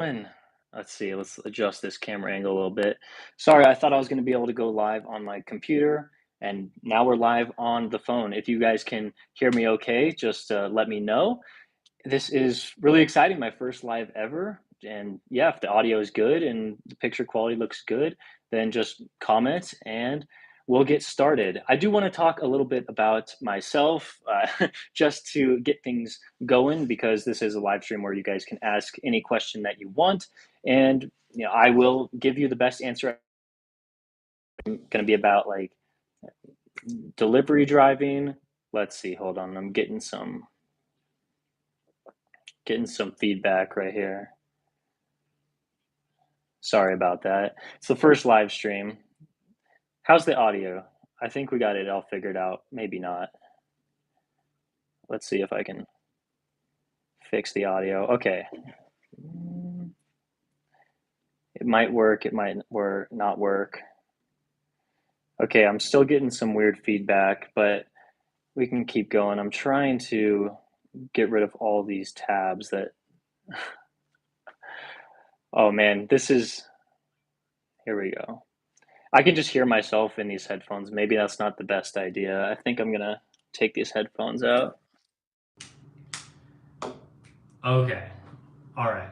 When let's see, let's adjust this camera angle a little bit. Sorry, I thought I was going to be able to go live on my computer, and now we're live on the phone. If you guys can hear me okay, just let me know. This is really exciting, my first live ever. And yeah, if the audio is good and the picture quality looks good, then just comment and we'll get started. I do want to talk a little bit about myself, just to get things going, because this is a live stream where you guys can ask any question that you want. And I will give you the best answer. I'm going to be about like delivery driving. Let's see, hold on. I'm getting some feedback right here. Sorry about that. It's the first live stream. How's the audio? I think we got it all figured out. Maybe not. Let's see if I can fix the audio. Okay. It might work, it might not work. Okay, I'm still getting some weird feedback, but we can keep going. I'm trying to get rid of all these tabs that, oh man, here we go. I can just hear myself in these headphones. Maybe that's not the best idea. I think I'm gonna take these headphones out. Okay. All right.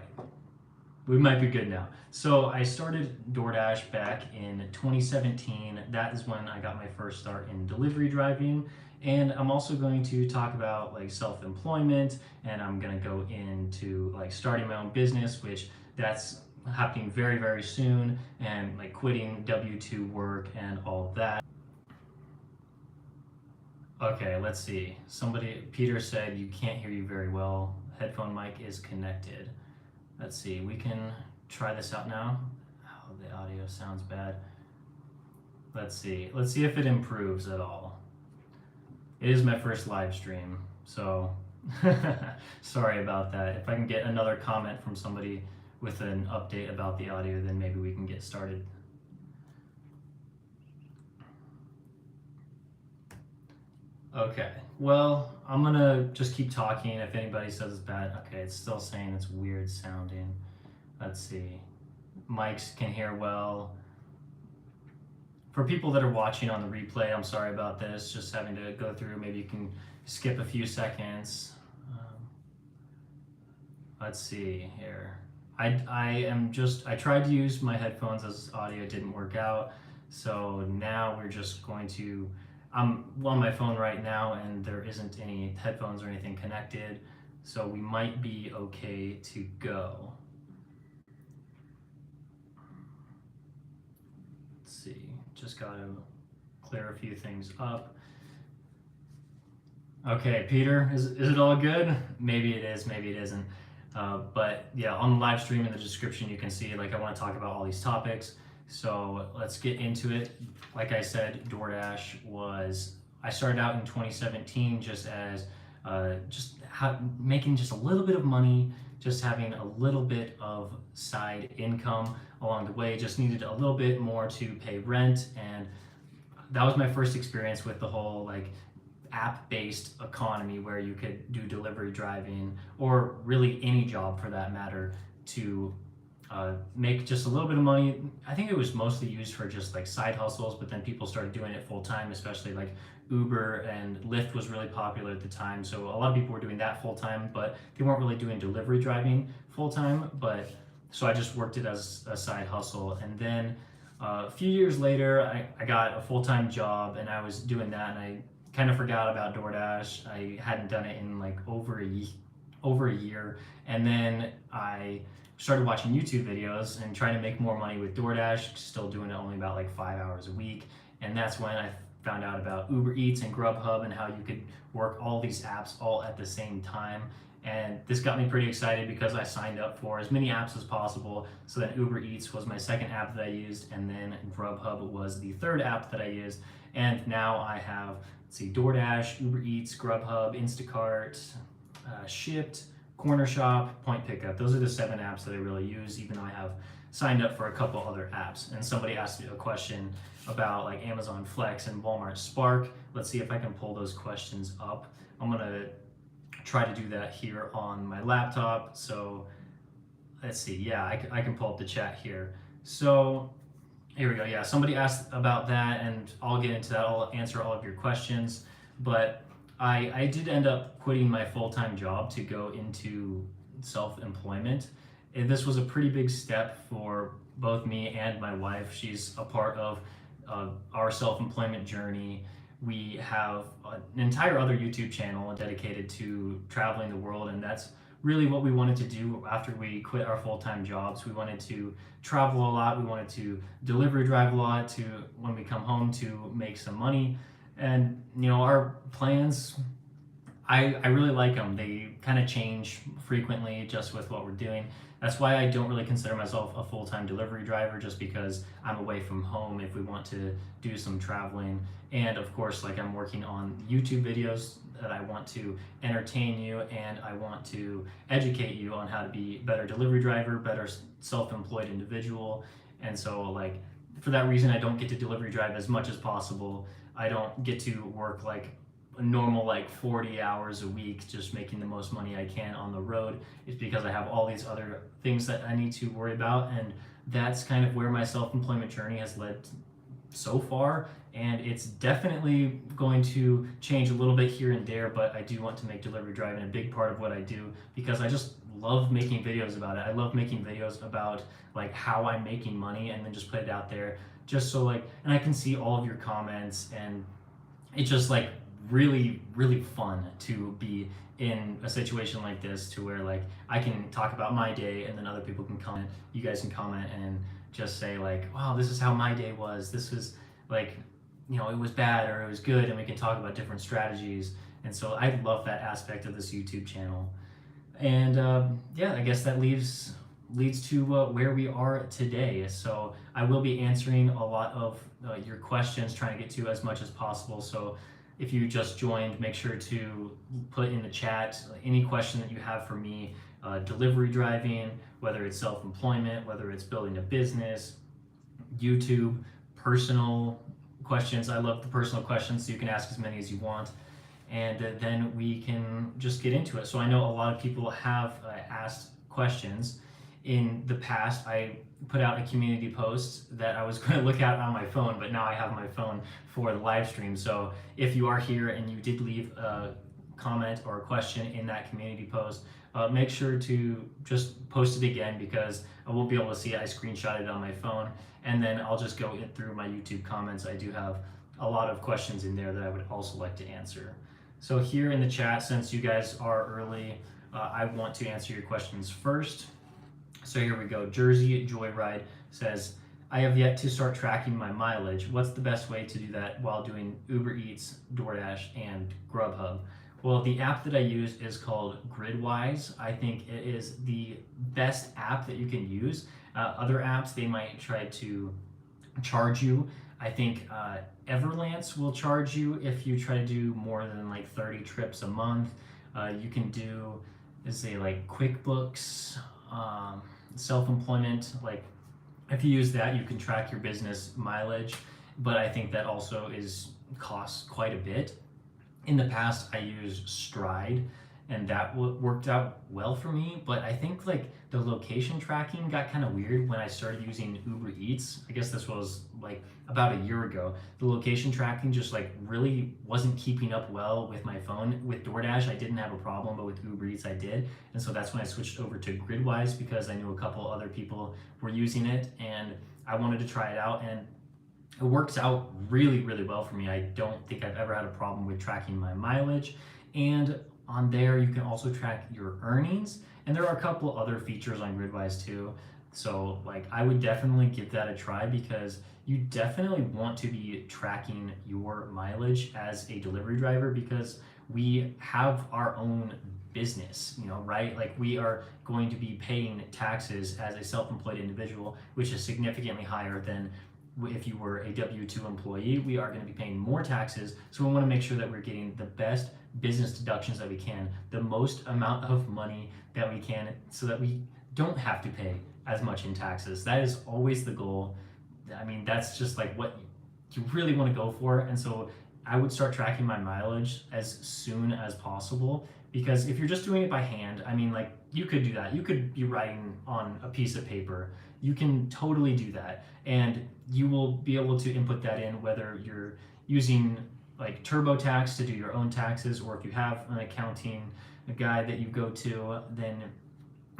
We might be good now. So I started DoorDash back in 2017. That is when I got my first start in delivery driving. And I'm also going to talk about like self-employment, and I'm going to go into like starting my own business, which that's happening very, very soon, and like quitting W-2 work and all of that. Okay, let's see. Peter said you can't hear you very well. Headphone mic is connected. Let's see, we can try this out now. Oh, the audio sounds bad. Let's see if it improves at all. It is my first live stream, so sorry about that. If I can get another comment from somebody with an update about the audio, then maybe we can get started. Okay, well, I'm gonna just keep talking. If anybody says it's bad, okay, it's still saying it's weird sounding. Let's see. Mics can hear well. For people that are watching on the replay, I'm sorry about this, just having to go through. Maybe you can skip a few seconds. Let's see here. I tried to use my headphones as audio didn't work out. So now we're just going to, I'm on my phone right now and there isn't any headphones or anything connected. So we might be okay to go. Let's see, just got to clear a few things up. Okay, Peter, is it all good? Maybe it is, maybe it isn't. But yeah, on the live stream in the description, you can see like I want to talk about all these topics. So let's get into it. Like I said, I started out in 2017 just as making just a little bit of money, just having a little bit of side income along the way. Just needed a little bit more to pay rent, and that was my first experience with the whole like app-based economy where you could do delivery driving or really any job for that matter to make just a little bit of money. I think it was mostly used for just like side hustles, but then people started doing it full time, especially like Uber and Lyft was really popular at the time. So a lot of people were doing that full time, but they weren't really doing delivery driving full time. But so I just worked it as a side hustle. And then a few years later, I got a full time job and I was doing that, and I kind of forgot about DoorDash. I hadn't done it in like over a year. And then I started watching YouTube videos and trying to make more money with DoorDash, still doing it only about like 5 hours a week. And that's when I found out about Uber Eats and Grubhub and how you could work all these apps all at the same time. And this got me pretty excited because I signed up for as many apps as possible. So then Uber Eats was my second app that I used, and then Grubhub was the third app that I used. And now I have, let's see, DoorDash, Uber Eats, Grubhub, Instacart, Shipped, Corner Shop, Point Pickup. Those are the 7 apps that I really use, even though I have signed up for a couple other apps. And somebody asked me a question about like Amazon Flex and Walmart Spark. Let's see if I can pull those questions up. I'm gonna try to do that here on my laptop. So let's see. Yeah, I can pull up the chat here. So here we go. Yeah, somebody asked about that, and I'll get into that. I'll answer all of your questions. But I did end up quitting my full time job to go into self employment. And this was a pretty big step for both me and my wife. She's a part of our self employment journey. We have an entire other YouTube channel dedicated to traveling the world, and that's really what we wanted to do after we quit our full-time jobs. We wanted to travel a lot. We wanted to delivery drive a lot to when we come home to make some money. And our plans, I really like them. They kind of change frequently just with what we're doing. That's why I don't really consider myself a full-time delivery driver, just because I'm away from home if we want to do some traveling. And of course, like, I'm working on YouTube videos that I want to entertain you, and I want to educate you on how to be a better delivery driver, better self-employed individual. And so, like, for that reason, I don't get to delivery drive as much as possible. I don't get to work like a normal, like, 40 hours a week just making the most money I can on the road. It's because I have all these other things that I need to worry about, and that's kind of where my self-employment journey has led so far. And it's definitely going to change a little bit here and there, but I do want to make delivery driving a big part of what I do, because I just love making videos about it. I love making videos about, like, how I'm making money, and then just put it out there, just so, like, and I can see all of your comments, and it's just, like, really, really fun to be in a situation like this, to where, like, I can talk about my day, and then other people can comment, you guys can comment and just say, like, wow, this is how my day was. This was, like, it was bad or it was good, and we can talk about different strategies. And so I love that aspect of this YouTube channel. And yeah, I guess that leads to where we are today. So I will be answering a lot of your questions, trying to get to as much as possible. So if you just joined, make sure to put in the chat any question that you have for me, delivery driving, whether it's self-employment, whether it's building a business, YouTube, personal questions. I love the personal questions, so you can ask as many as you want, and then we can just get into it. So I know a lot of people have asked questions. In the past, I put out a community post that I was going to look at on my phone, but now I have my phone for the live stream. So if you are here and you did leave a comment or a question in that community post, make sure to just post it again, because I won't be able to see it. I screenshot it on my phone, and then I'll just go through my YouTube comments. I do have a lot of questions in there that I would also like to answer. So here in the chat, since you guys are early, I want to answer your questions first. So here we go. Jersey Joyride says, I have yet to start tracking my mileage. What's the best way to do that while doing Uber Eats, DoorDash, and Grubhub? Well, the app that I use is called Gridwise. I think it is the best app that you can use. Other apps, they might try to charge you. I think Everlance will charge you if you try to do more than like 30 trips a month. You can do, let's say, like QuickBooks, self-employment. Like, if you use that, you can track your business mileage, but I think that also costs quite a bit. In the past, I used Stride, and that worked out well for me, but I think, like, the location tracking got kind of weird when I started using Uber Eats. I guess this was like about a year ago. The location tracking just, like, really wasn't keeping up well with my phone. With DoorDash, I didn't have a problem, but with Uber Eats, I did. And so that's when I switched over to Gridwise, because I knew a couple other people were using it, and I wanted to try it out, and it works out really, really well for me. I don't think I've ever had a problem with tracking my mileage. And on there, you can also track your earnings. And there are a couple other features on Gridwise too. So, like, I would definitely give that a try, because you definitely want to be tracking your mileage as a delivery driver, because we have our own business, right? Like, we are going to be paying taxes as a self-employed individual, which is significantly higher than if you were a W-2 employee. We are going to be paying more taxes, so we want to make sure that we're getting the best business deductions that we can, the most amount of money that we can, so that we don't have to pay as much in taxes. That is always the goal. I mean, that's just like what you really want to go for. And so I would start tracking my mileage as soon as possible, Because if you're just doing it by hand, I mean, like, you could do that. You could be writing on a piece of paper. You can totally do that. And you will be able to input that in whether you're using like TurboTax to do your own taxes, or if you have an accounting guy that you go to, then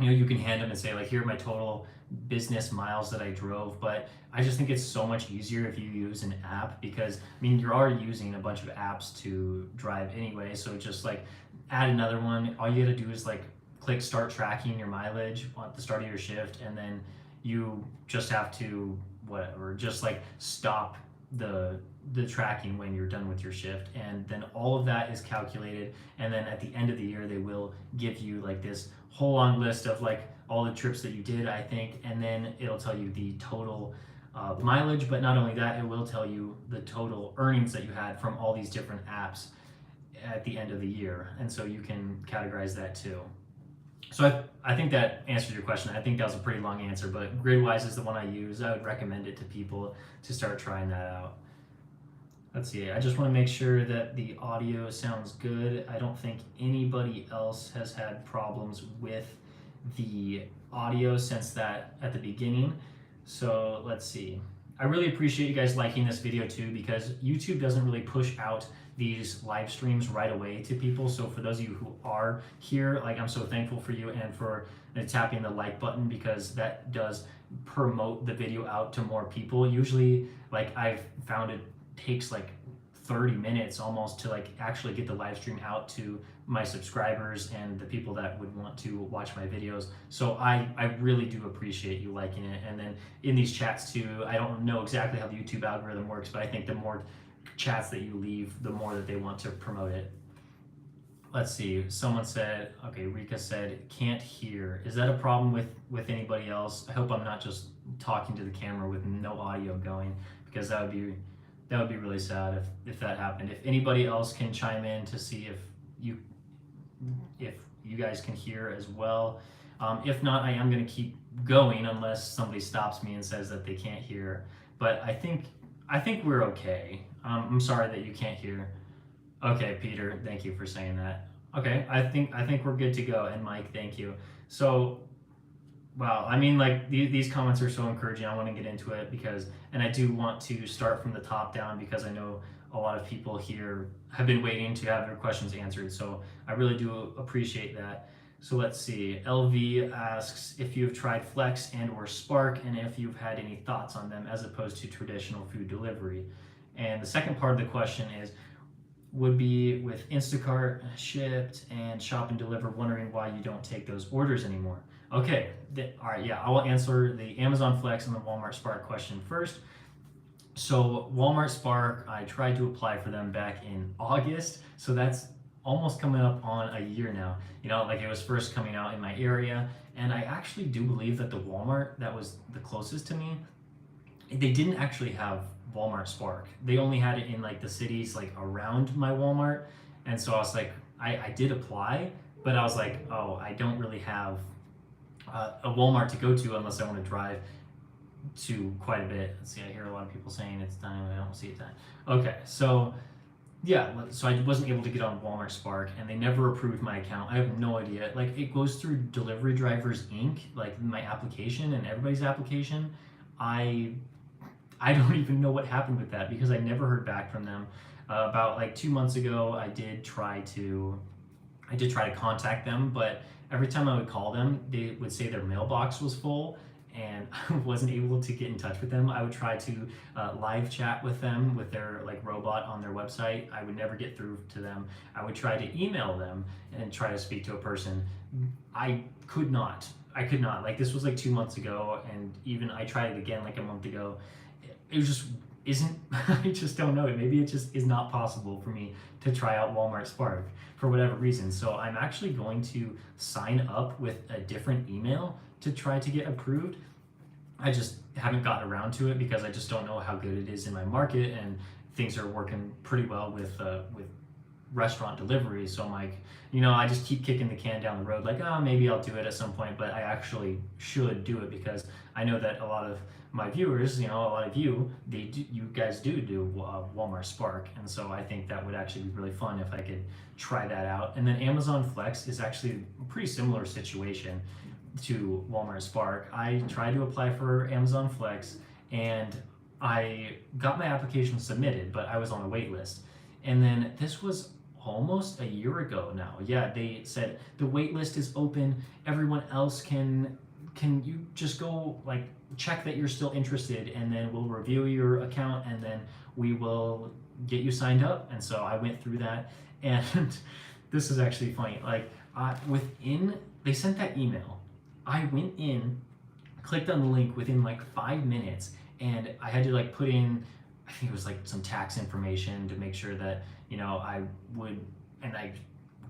you can hand them and say, like, here are my total business miles that I drove. But I just think it's so much easier if you use an app, because I mean, you're already using a bunch of apps to drive anyway. So just like add another one. All you gotta do is like click start tracking your mileage at the start of your shift, and then you just have to whatever, just like stop the tracking when you're done with your shift, and then all of that is calculated. And then at the end of the year, they will give you like this whole long list of like all the trips that you did, I think, and then it'll tell you the total mileage. But not only that, it will tell you the total earnings that you had from all these different apps at the end of the year, and so you can categorize that too. So I think that answered your question. I think that was a pretty long answer, but Gridwise is the one I use. I would recommend it to people to start trying that out. Let's see, I just want to make sure that the audio sounds good. I don't think anybody else has had problems with the audio since that at the beginning. So let's see. I really appreciate you guys liking this video too, because YouTube doesn't really push out these live streams right away to people. So for those of you who are here, like, I'm so thankful for you, and for tapping the like button, because that does promote the video out to more people. Usually, like, I've found it takes like 30 minutes almost to like actually get the live stream out to my subscribers and the people that would want to watch my videos. So I really do appreciate you liking it. And then in these chats too, I don't know exactly how the YouTube algorithm works, but I think the more chats that you leave, the more that they want to promote it. Let's see, someone said, okay, Rika said, can't hear. Is that a problem with anybody else? I hope I'm not just talking to the camera with no audio going, because that would be really sad if that happened. If anybody else can chime in to see if you guys can hear as well. If not, I am going to keep going unless somebody stops me and says that they can't hear. But I think we're okay. I'm sorry that you can't hear. Okay, Peter, thank you for saying that. Okay, I think we're good to go. And Mike, thank you. So, wow, I mean, like, these comments are so encouraging. I want to get into it and I do want to start from the top down, because I know a lot of people here have been waiting to have their questions answered. So I really do appreciate that. So let's see. LV asks if you've tried Flex and or Spark, and if you've had any thoughts on them as opposed to traditional food delivery. And the second part of the question is, would be with Instacart, Shipped, and Shop and Deliver, wondering why you don't take those orders anymore. Okay, all right, yeah, I will answer the Amazon Flex and the Walmart Spark question first. So Walmart Spark, I tried to apply for them back in August, so that's almost coming up on a year now. Like, it was first coming out in my area, and I actually do believe that the Walmart that was the closest to me, they didn't actually have Walmart Spark. They only had it in like the cities like around my Walmart, and so I was like, I did apply, but I was like, oh, I don't really have a Walmart to go to unless I want to drive to quite a bit. Let's see, I hear a lot of people saying it's done. I don't see it done. Okay, so yeah, so I wasn't able to get on Walmart Spark, and they never approved my account. I have no idea. Like, it goes through Delivery Drivers Inc., like my application and everybody's application. I don't even know what happened with that, because I never heard back from them. About like 2 months ago, I did try to contact them, but every time I would call them, they would say their mailbox was full, and I wasn't able to get in touch with them. I would try to live chat with them with their like robot on their website. I would never get through to them. I would try to email them and try to speak to a person. I could not. Like, this was like 2 months ago, and even I tried it again like a month ago. It just isn't, I just don't know. Maybe it just is not possible for me to try out Walmart Spark for whatever reason. So I'm actually going to sign up with a different email to try to get approved. I just haven't gotten around to it because I just don't know how good it is in my market, and things are working pretty well with restaurant delivery. So I'm like, I just keep kicking the can down the road, like, maybe I'll do it at some point, but I actually should do it, because I know that a lot of my viewers, a lot of you guys do Walmart Spark, and so I think that would actually be really fun if I could try that out. And then Amazon Flex is actually a pretty similar situation to Walmart Spark. I tried to apply for Amazon Flex, and I got my application submitted, but I was on a wait list. And then this was almost a year ago now. Yeah, they said the wait list is open. Everyone else can you just go like check that you're still interested, and then we'll review your account, and then we will get you signed up. And so I went through that, and this is actually funny. Like within they sent that email, I went in, clicked on the link within like 5 minutes, and I had to like put in, I think it was like some tax information to make sure that I would, and I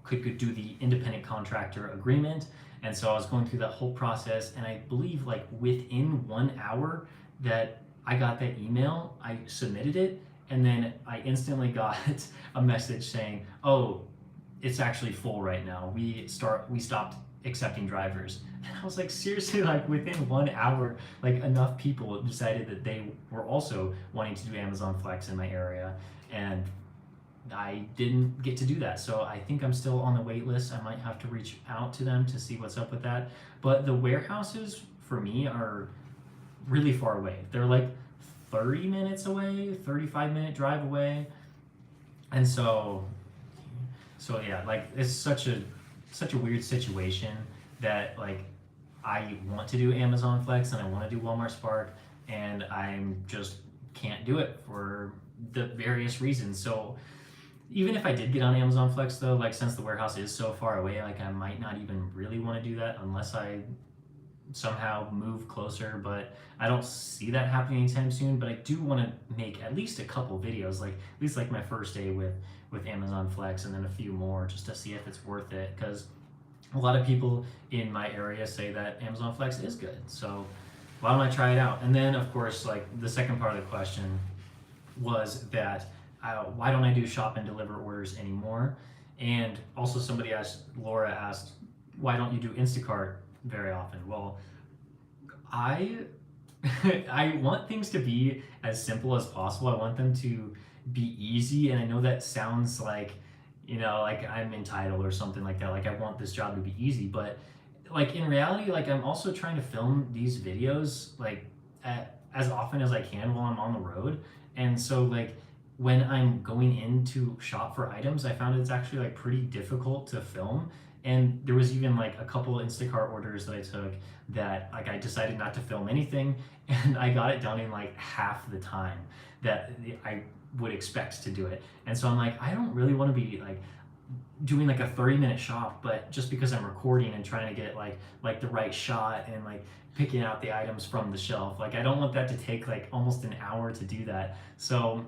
could do the independent contractor agreement. And so I was going through that whole process, and I believe like within 1 hour that I got that email, I submitted it, and then I instantly got a message saying, "Oh, it's actually full right now. We stopped accepting drivers." And I was like, seriously, like within 1 hour, like enough people decided that they were also wanting to do Amazon Flex in my area, and I didn't get to do that. So I think I'm still on the wait list. I might have to reach out to them to see what's up with that. But the warehouses for me are really far away. They're like 30 minutes away, 35-minute drive away. And so yeah, like it's such a weird situation that like I want to do Amazon Flex and I want to do Walmart Spark, and I'm just can't do it for the various reasons. So even if I did get on Amazon Flex though, like since the warehouse is so far away, like I might not even really want to do that unless I somehow move closer, but I don't see that happening anytime soon. But I do want to make at least a couple videos, like at least like my first day with Amazon Flex, and then a few more just to see if it's worth it, because a lot of people in my area say that Amazon Flex is good. So why don't I try it out? And then of course, like the second part of the question was that why don't I do shop and deliver orders anymore? And also Laura asked, why don't you do Instacart very often? Well, I I want things to be as simple as possible. I want them to be easy, and I know that sounds like like I'm entitled or something like that. Like I want this job to be easy, but like in reality, like I'm also trying to film these videos like as often as I can while I'm on the road. And so like when I'm going in to shop for items, I found it's actually like pretty difficult to film. And there was even like a couple Instacart orders that I took that like I decided not to film anything, and I got it done in like half the time that I would expect to do it. And so I'm like, I don't really want to be like doing like a 30-minute shop, but just because I'm recording and trying to get like the right shot and like picking out the items from the shelf, like I don't want that to take like almost an hour to do that. So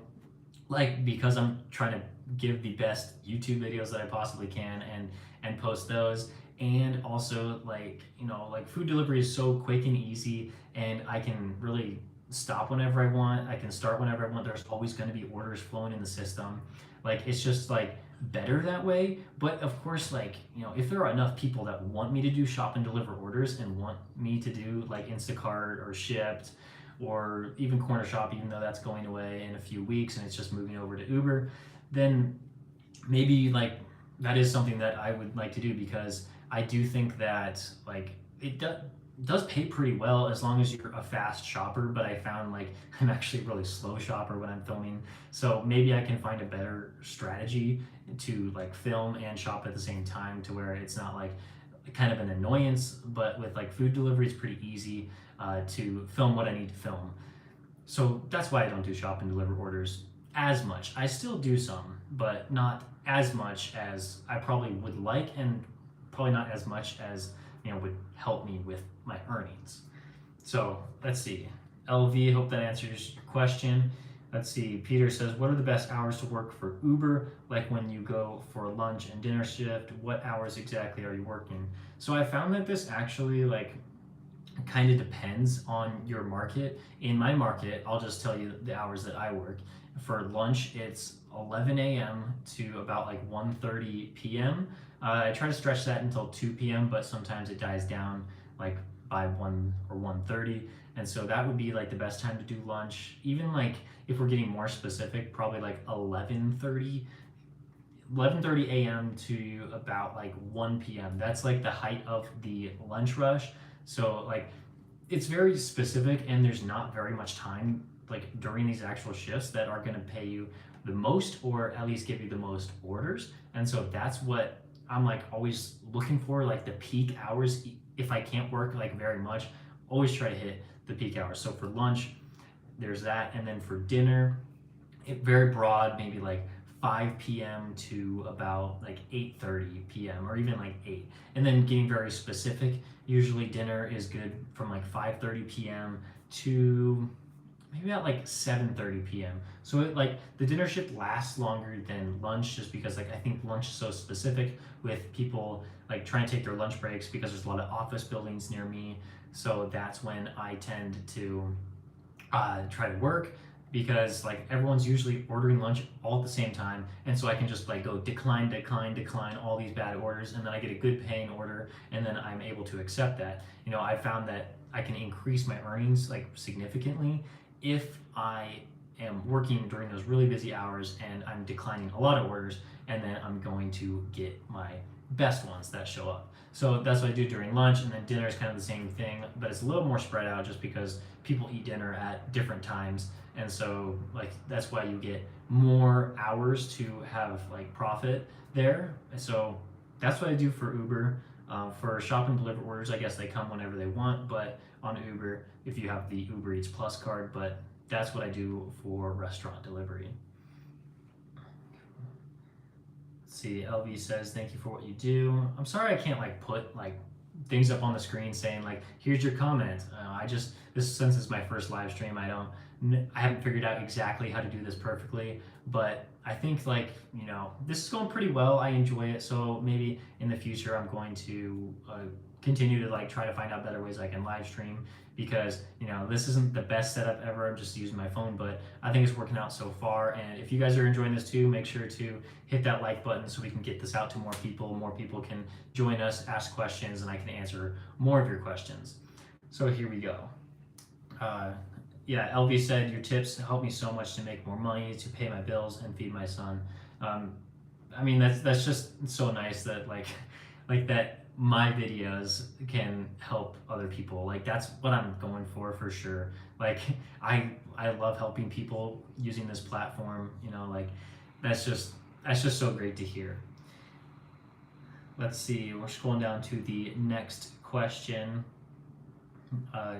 like because I'm trying to give the best YouTube videos that I possibly can and post those, and also like like food delivery is so quick and easy, and I can really stop whenever I want, I can start whenever I want. There's always going to be orders flowing in the system. Like it's just like better that way. But of course, like if there are enough people that want me to do shop and deliver orders and want me to do like Instacart or Shipped or even Corner Shop, even though that's going away in a few weeks and it's just moving over to Uber, then maybe like that is something that I would like to do, because I do think that like it does pay pretty well as long as you're a fast shopper. But I found like I'm actually a really slow shopper when I'm filming, so maybe I can find a better strategy to like film and shop at the same time, to where it's not like kind of an annoyance. But with like food delivery, it's pretty easy to film what I need to film. So that's why I don't do shop and deliver orders as much. I still do some, but not as much as I probably would like, and probably not as much as would help me with my earnings. So let's see. LV, hope that answers your question. Let's see. Peter says, what are the best hours to work for Uber? Like when you go for lunch and dinner shift, what hours exactly are you working? So I found that this actually like kind of depends on your market. In my market, I'll just tell you the hours that I work. For lunch, it's 11 a.m. to about like 1:30 p.m. I try to stretch that until 2 p.m., but sometimes it dies down like by 1 or 1:30. And so that would be like the best time to do lunch. Even like if we're getting more specific, probably like 11:30 a.m. to about like 1 p.m. That's like the height of the lunch rush. So like it's very specific, and there's not very much time like during these actual shifts that are going to pay you the most, or at least give you the most orders. And so that's what I'm like always looking for, like the peak hours. If I can't work like very much, always try to hit the peak hours. So for lunch, there's that. And then for dinner, very broad, maybe like 5 p.m. to about like 8:30 p.m. or even like 8. And then getting very specific, usually dinner is good from like 5:30 p.m. to maybe at like 7:30 p.m. So like the dinner shift lasts longer than lunch, just because like I think lunch is so specific with people like trying to take their lunch breaks, because there's a lot of office buildings near me. So that's when I tend to try to work, because like everyone's usually ordering lunch all at the same time, and so I can just like go decline, decline, decline all these bad orders, and then I get a good paying order, and then I'm able to accept that. You know, I found that I can increase my earnings like significantly if I am working during those really busy hours and I'm declining a lot of orders, and then I'm going to get my best ones that show up. So that's what I do during lunch. And then dinner is kind of the same thing, but it's a little more spread out, just because people eat dinner at different times. And so like that's why you get more hours to have like profit there. And so that's what I do for Uber. For shop and deliver orders, I guess they come whenever they want, but on Uber, if you have the Uber Eats Plus card. But that's what I do for restaurant delivery. Let's see, LV says, thank you for what you do. I'm sorry I can't like put like things up on the screen saying like, here's your comment. Since it's my first live stream, I haven't figured out exactly how to do this perfectly, but I think like, you know, this is going pretty well. I enjoy it. So maybe in the future, I'm going to continue to like try to find out better ways I can live stream, because, you know, this isn't the best setup ever. I'm just using my phone, but I think it's working out so far. And if you guys are enjoying this too, make sure to hit that like button so we can get this out to more people. More people can join us, ask questions, and I can answer more of your questions. So here we go. Yeah, LV said, your tips help me so much to make more money, to pay my bills and feed my son. I mean, that's just so nice that like that my videos can help other people. Like that's what I'm going for sure. Like I love helping people using this platform, you know, like that's just so great to hear. Let's see, we're scrolling down to the next question.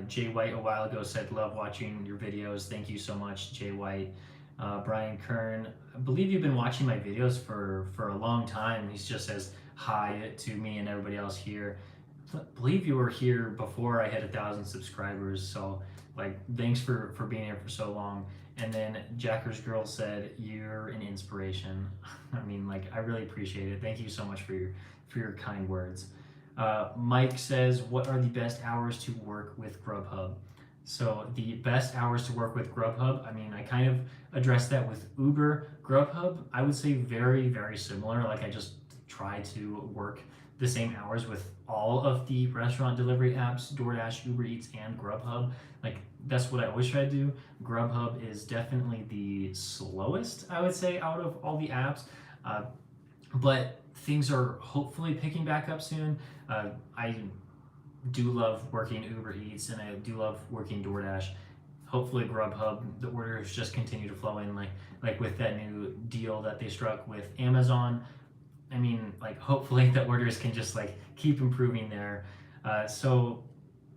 Jay White a while ago said, love watching your videos. Thank you so much, Jay White. Brian Kern, I believe you've been watching my videos for a long time. He just says hi to me and everybody else here. I believe you were here before I had 1,000 subscribers. So like, thanks for being here for so long. And then Jacker's Girl said, you're an inspiration. I mean, like, I really appreciate it. Thank you so much for your kind words. Mike says, what are the best hours to work with Grubhub? So the best hours to work with Grubhub, I mean, I kind of addressed that with Uber. Grubhub, I would say very, very similar. Like I just try to work the same hours with all of the restaurant delivery apps, DoorDash, Uber Eats, and Grubhub. Like that's what I always try to do. Grubhub is definitely the slowest, I would say, out of all the apps. But things are hopefully picking back up soon. I do love working Uber Eats, and I do love working DoorDash. Hopefully Grubhub, the orders just continue to flow in, like with that new deal that they struck with Amazon. I mean, like hopefully the orders can just like keep improving there. So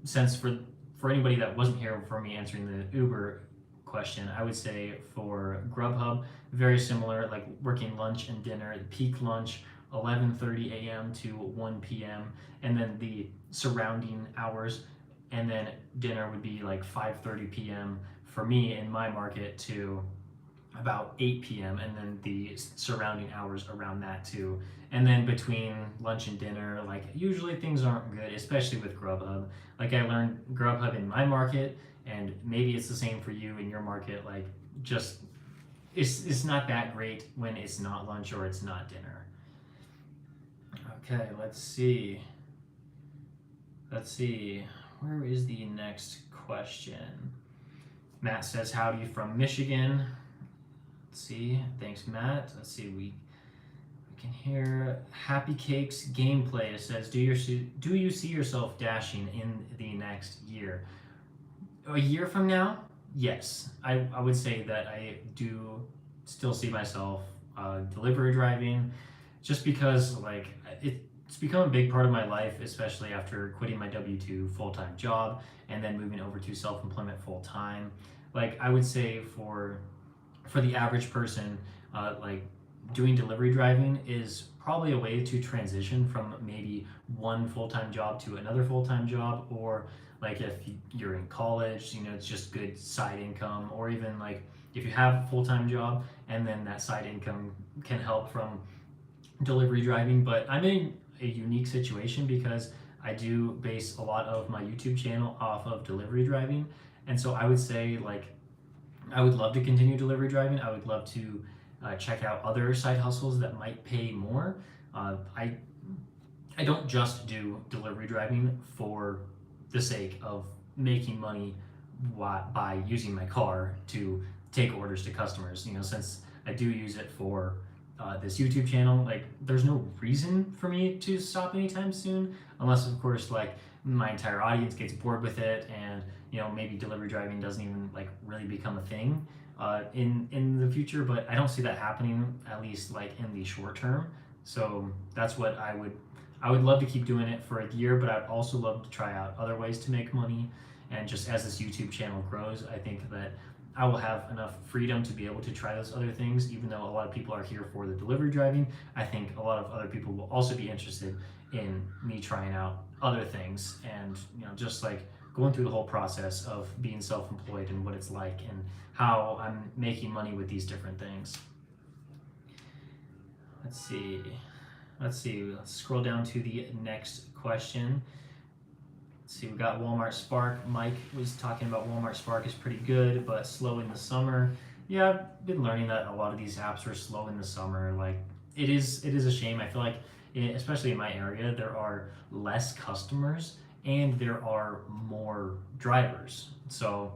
since for anybody that wasn't here for me answering the Uber question, I would say for Grubhub, very similar, like working lunch and dinner, peak lunch, 11:30 a.m. to 1 p.m. and then the surrounding hours, and then dinner would be like 5:30 p.m. for me in my market to about 8 p.m. and then the surrounding hours around that too. And then between lunch and dinner, like usually things aren't good, especially with Grubhub. Like I learned Grubhub in my market, and maybe it's the same for you in your market. Like just it's not that great when it's not lunch or it's not dinner. Okay, let's see. where is the next question? Matt says, howdy from Michigan. Let's see. Thanks, Matt. Let's see. We can hear Happy Cakes gameplay. It says, do you see yourself dashing in the next year? A year from now? Yes. I would say that I do still see myself delivery driving, just because like it's become a big part of my life, especially after quitting my W-2 full-time job and then moving over to self-employment full-time. Like I would say for the average person, like doing delivery driving is probably a way to transition from maybe one full-time job to another full-time job, or like if you're in college, it's just good side income, or even like if you have a full-time job and then that side income can help from delivery driving. But I'm in a unique situation because I do base a lot of my YouTube channel off of delivery driving, and so I would say like I would love to continue delivery driving. I would love to check out other side hustles that might pay more. I don't just do delivery driving for the sake of making money by using my car to take orders to customers. Since I do use it for this YouTube channel, like there's no reason for me to stop anytime soon, unless of course like my entire audience gets bored with it, and maybe delivery driving doesn't even like really become a thing in the future. But I don't see that happening, at least like in the short term. So that's what I would love to keep doing it for a year, but I'd also love to try out other ways to make money. And just as this YouTube channel grows, I think that I will have enough freedom to be able to try those other things. Even though a lot of people are here for the delivery driving, I think a lot of other people will also be interested in me trying out other things, and just like going through the whole process of being self-employed and what it's like and how I'm making money with these different things. Let's see. Let's scroll down to the next question. Let's see, we got Walmart Spark. Mike was talking about Walmart Spark is pretty good, but slow in the summer. Yeah, I've been learning that a lot of these apps are slow in the summer. Like it is a shame. I feel like, especially in my area, there are less customers and there are more drivers. So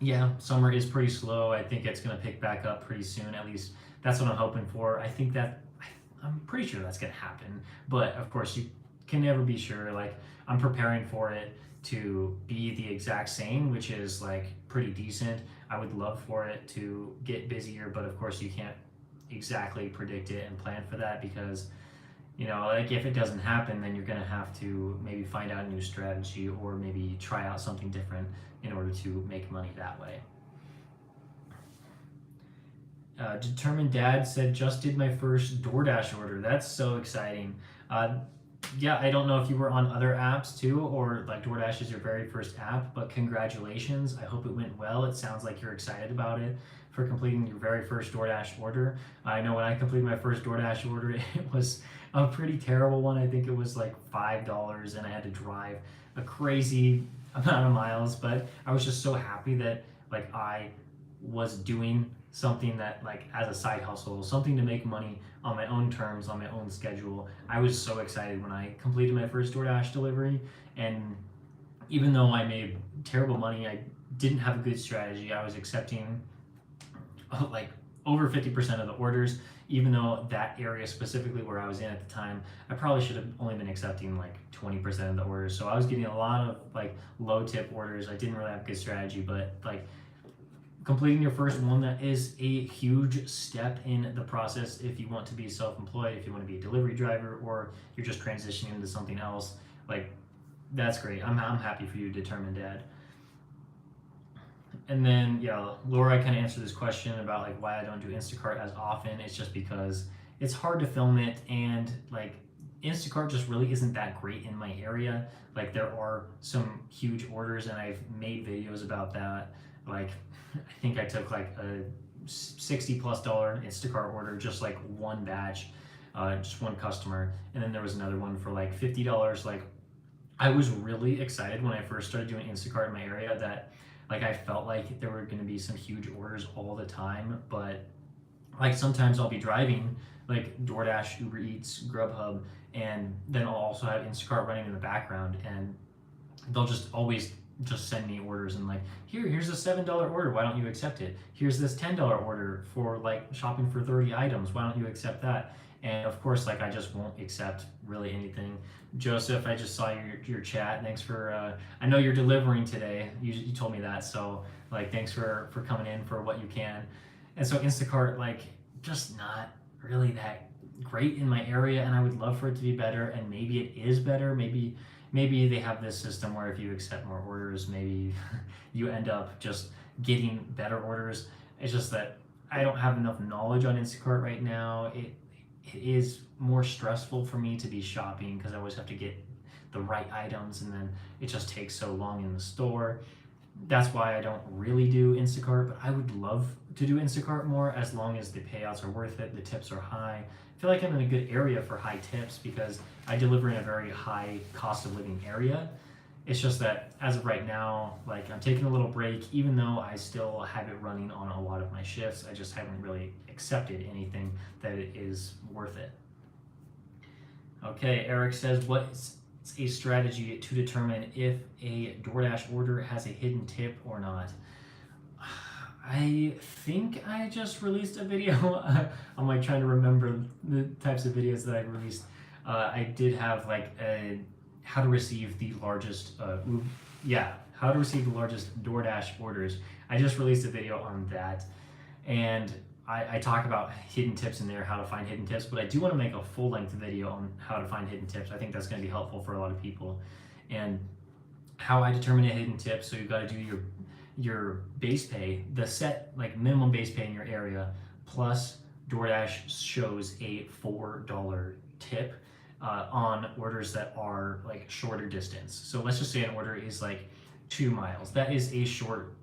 yeah, summer is pretty slow. I think it's going to pick back up pretty soon. At least that's what I'm hoping for. I'm pretty sure that's going to happen. But of course, you can never be sure. Like I'm preparing for it to be the exact same, which is like pretty decent. I would love for it to get busier, but of course you can't exactly predict it and plan for that, because like if it doesn't happen, then you're going to have to maybe find out a new strategy or maybe try out something different in order to make money that way. Determined Dad said, just did my first DoorDash order. That's so exciting. Yeah, I don't know if you were on other apps too, or like DoorDash is your very first app, but congratulations. I hope it went well. It sounds like you're excited about it for completing your very first DoorDash order. I know when I completed my first DoorDash order, it was a pretty terrible one. I think it was like $5 and I had to drive a crazy amount of miles, but I was just so happy that like I was doing something that like as a side hustle, something to make money on my own terms, on my own schedule. I was so excited when I completed my first DoorDash delivery, and even though I made terrible money, I didn't have a good strategy. I was accepting like over 50% of the orders, even though that area specifically where I was in at the time, I probably should have only been accepting like 20% of the orders. So I was getting a lot of like low tip orders. I didn't really have a good strategy, but like completing your first one, that is a huge step in the process if you want to be self-employed, if you want to be a delivery driver, or you're just transitioning into something else. Like that's great. I'm happy for you, Determined Dad. And then yeah, Laura kind of answered this question about like why I don't do Instacart as often. It's just because it's hard to film it, and like Instacart just really isn't that great in my area. Like there are some huge orders and I've made videos about that. Like I think I took like a $60+ Instacart order, just like one batch, just one customer. And then there was another one for like $50. Like I was really excited when I first started doing Instacart in my area that like I felt like there were going to be some huge orders all the time. But like sometimes I'll be driving like DoorDash, Uber Eats, Grubhub, and then I'll also have Instacart running in the background. And they'll just always just send me orders and like, here's a $7 order, why don't you accept it? Here's this $10 order for like shopping for 30 items, why don't you accept that? And of course, like I just won't accept really anything. Joseph, I just saw your chat. Thanks for I know you're delivering today. You told me that, so like thanks for coming in for what you can. And so Instacart, like, just not really that great in my area, and I would love for it to be better, and maybe it is better. Maybe they have this system where if you accept more orders, maybe you end up just getting better orders. It's just that I don't have enough knowledge on Instacart right now. It is more stressful for me to be shopping because I always have to get the right items, and then it just takes so long in the store. That's why I don't really do Instacart, but I would love to do Instacart more as long as the payouts are worth it, the tips are high. I feel like I'm in a good area for high tips because I deliver in a very high cost of living area. It's just that as of right now, like I'm taking a little break, even though I still have it running on a lot of my shifts. I just haven't really accepted anything that is worth it. Okay, Eric says, what's a strategy to determine if a DoorDash order has a hidden tip or not? I think I just released a video. I'm like trying to remember the types of videos that I released. I did have like a how to receive the largest, how to receive the largest DoorDash orders. I just released a video on that, and I talk about hidden tips in there, how to find hidden tips, but I do want to make a full-length video on how to find hidden tips. I think that's going to be helpful for a lot of people, and how I determine a hidden tip. So you've got to do your base pay, the set like minimum base pay in your area, plus DoorDash shows a $4 tip on orders that are like shorter distance. So let's just say an order is like 2 miles. That is a short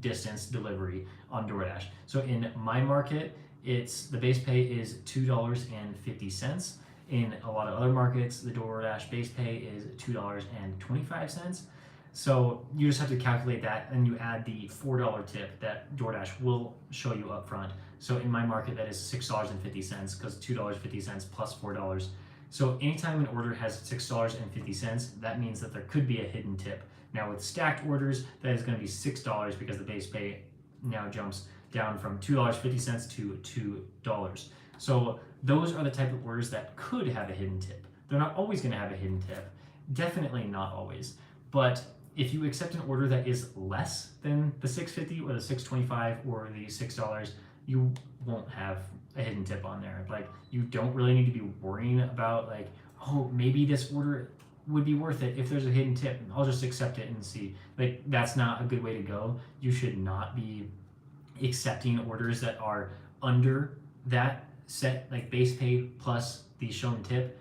distance delivery on DoorDash. So in my market, the base pay is $2.50. In a lot of other markets, the DoorDash base pay is $2.25. So you just have to calculate that, and you add the $4 tip that DoorDash will show you up front. So in my market, that is $6.50 because $2.50 plus $4. So anytime an order has $6.50, that means that there could be a hidden tip. Now with stacked orders, that is going to be $6 because the base pay now jumps down from $2.50 to $2. So those are the type of orders that could have a hidden tip. They're not always going to have a hidden tip. Definitely not always. But if you accept an order that is less than the $6.50 or the $6.25 or the $6, you won't have a hidden tip on there. Like, you don't really need to be worrying about like, oh, maybe this order would be worth it if there's a hidden tip. I'll just accept it and see. Like, that's not a good way to go. You should not be accepting orders that are under that set like base pay plus the shown tip.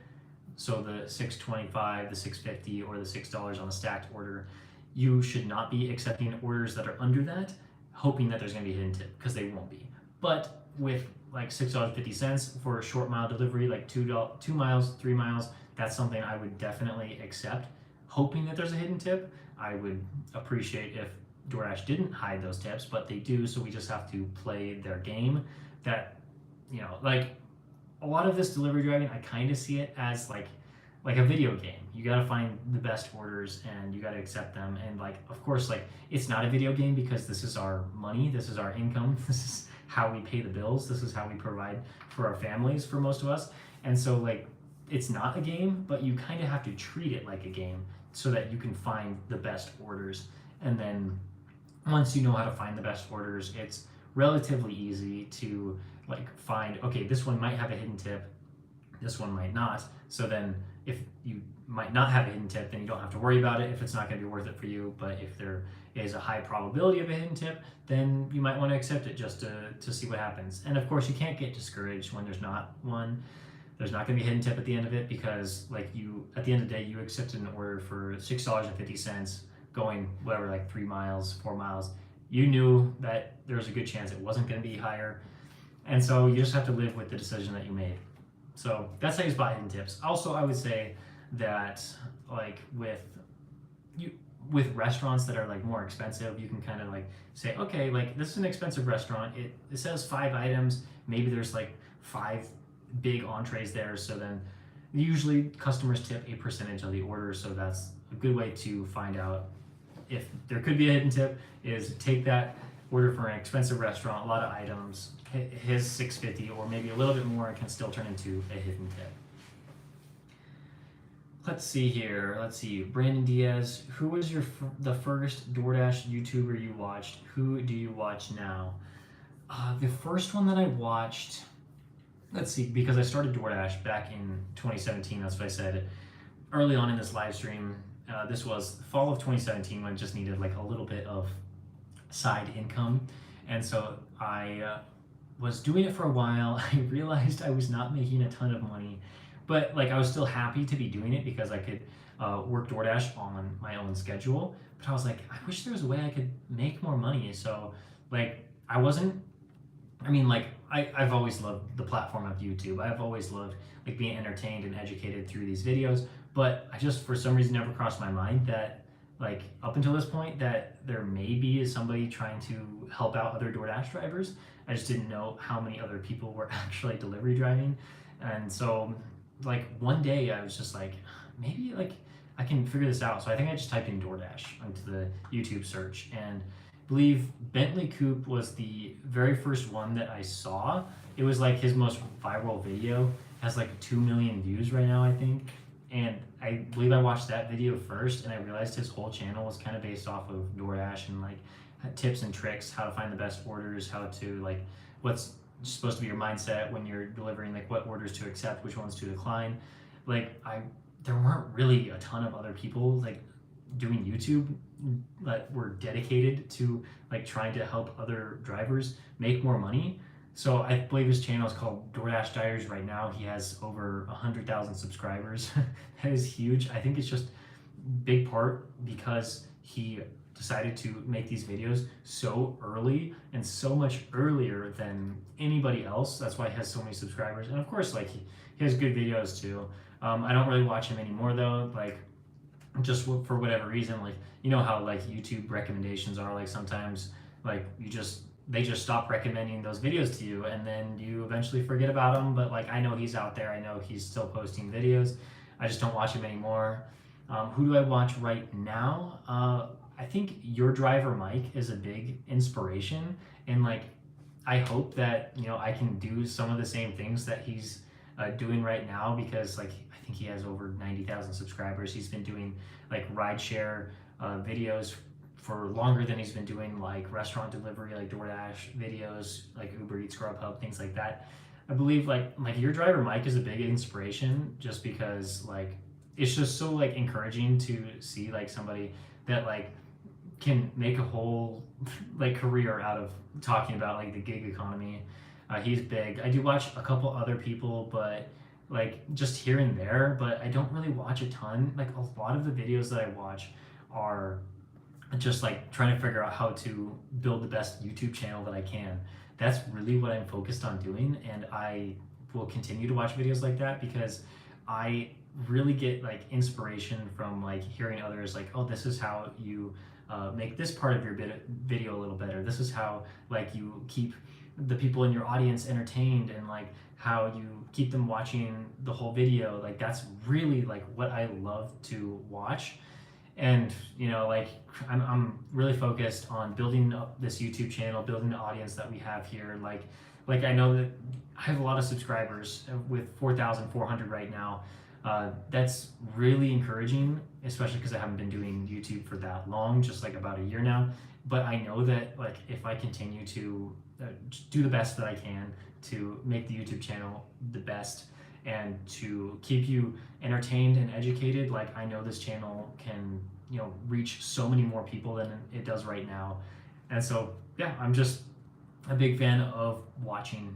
So the $6.25, the $6.50, or the $6 on a stacked order. You should not be accepting orders that are under that, hoping that there's going to be a hidden tip, because they won't be. But with like $6.50 for a short mile delivery, like 2 miles, 3 miles, that's something I would definitely accept, hoping that there's a hidden tip. I would appreciate if DoorDash didn't hide those tips, but they do, so we just have to play their game. That, like a lot of this delivery driving, I kind of see it as like a video game. You got to find the best orders and you got to accept them. And like, of course, like it's not a video game because this is our money, this is our income, this is how we pay the bills, this is how we provide for our families, for most of us. And so like, it's not a game, but you kind of have to treat it like a game so that you can find the best orders. And then once you know how to find the best orders, it's relatively easy to like find, okay, this one might have a hidden tip, this one might not. So then if you might not have a hidden tip, then you don't have to worry about it if it's not going to be worth it for you. But if there is a high probability of a hidden tip, then you might want to accept it just to see what happens. And of course, you can't get discouraged when there's not one. There's not going to be a hidden tip at the end of it, because like at the end of the day, you accepted an order for $6.50 going whatever, like 3 miles, 4 miles. You knew that there was a good chance it wasn't going to be higher. And so you just have to live with the decision that you made. So that's how you spot hidden tips. Also, I would say that like with restaurants that are like more expensive, you can kind of like say, okay, like this is an expensive restaurant. It says 5 items. Maybe there's like 5 big entrees there. So then usually customers tip a percentage of the order. So that's a good way to find out if there could be a hidden tip is take that order for an expensive restaurant, a lot of items, his 650 or maybe a little bit more, and can still turn into a hidden tip. Let's see here. Let's see. Brandon Diaz, who was the first DoorDash YouTuber you watched? Who do you watch now? The first one that I watched, let's see, because I started DoorDash back in 2017. That's what I said early on in this live stream. This was fall of 2017 when I just needed like a little bit of side income, and so I was doing it for a while. I realized I was not making a ton of money, but like I was still happy to be doing it because I could work DoorDash on my own schedule. But I was like, I wish there was a way I could make more money. So like I wasn't. I mean, like I've always loved the platform of YouTube. I've always loved like being entertained and educated through these videos. But I just for some reason never crossed my mind that like up until this point that there may be somebody trying to help out other DoorDash drivers. I just didn't know how many other people were actually delivery driving. And so like one day I was just like, maybe like I can figure this out. So I think I just typed in DoorDash into the YouTube search, and I believe Bentley Coupe was the very first one that I saw. It was like his most viral video. It has like 2 million views right now, I think. And I believe I watched that video first, and I realized his whole channel was kind of based off of DoorDash and like tips and tricks, how to find the best orders, how to like what's supposed to be your mindset when you're delivering, like what orders to accept, which ones to decline. Like there weren't really a ton of other people like doing YouTube that were dedicated to like trying to help other drivers make more money. So I believe his channel is called DoorDash Diaries right now. He has over 100,000 subscribers. That is huge. I think it's just big part because he decided to make these videos so early and so much earlier than anybody else. That's why he has so many subscribers. And of course, like he has good videos too. I don't really watch him anymore though. Like just for whatever reason, like you know how like YouTube recommendations are, like sometimes like they just stop recommending those videos to you, and then you eventually forget about them. But like I know he's out there, I know he's still posting videos. I just don't watch him anymore. Who do I watch right now? I think Your Driver Mike is a big inspiration, and like I hope that I can do some of the same things that he's doing right now, because like I think he has over 90,000 subscribers. He's been doing like rideshare videos for longer than he's been doing like restaurant delivery, like DoorDash videos, like Uber Eats, Grubhub, things like that. I believe like Your Driver Mike is a big inspiration, just because like it's just so like encouraging to see like somebody that like can make a whole like career out of talking about like the gig economy. He's big. I do watch a couple other people, but like just here and there, but I don't really watch a ton. Like a lot of the videos that I watch are just like trying to figure out how to build the best YouTube channel that I can. That's really what I'm focused on doing, and I will continue to watch videos like that because I really get like inspiration from like hearing others like, oh, this is how you make this part of your video a little better. This is how like you keep the people in your audience entertained, and like how you keep them watching the whole video. Like that's really like what I love to watch. And like I'm really focused on building up this YouTube channel, building the audience that we have here. Like I know that I have a lot of subscribers with 4,400 right now. That's really encouraging, especially because I haven't been doing YouTube for that long, just like about a year now. But I know that like if I continue to do the best that I can to make the YouTube channel the best and to keep you entertained and educated, like I know this channel can reach so many more people than it does right now. And so yeah, I'm just a big fan of watching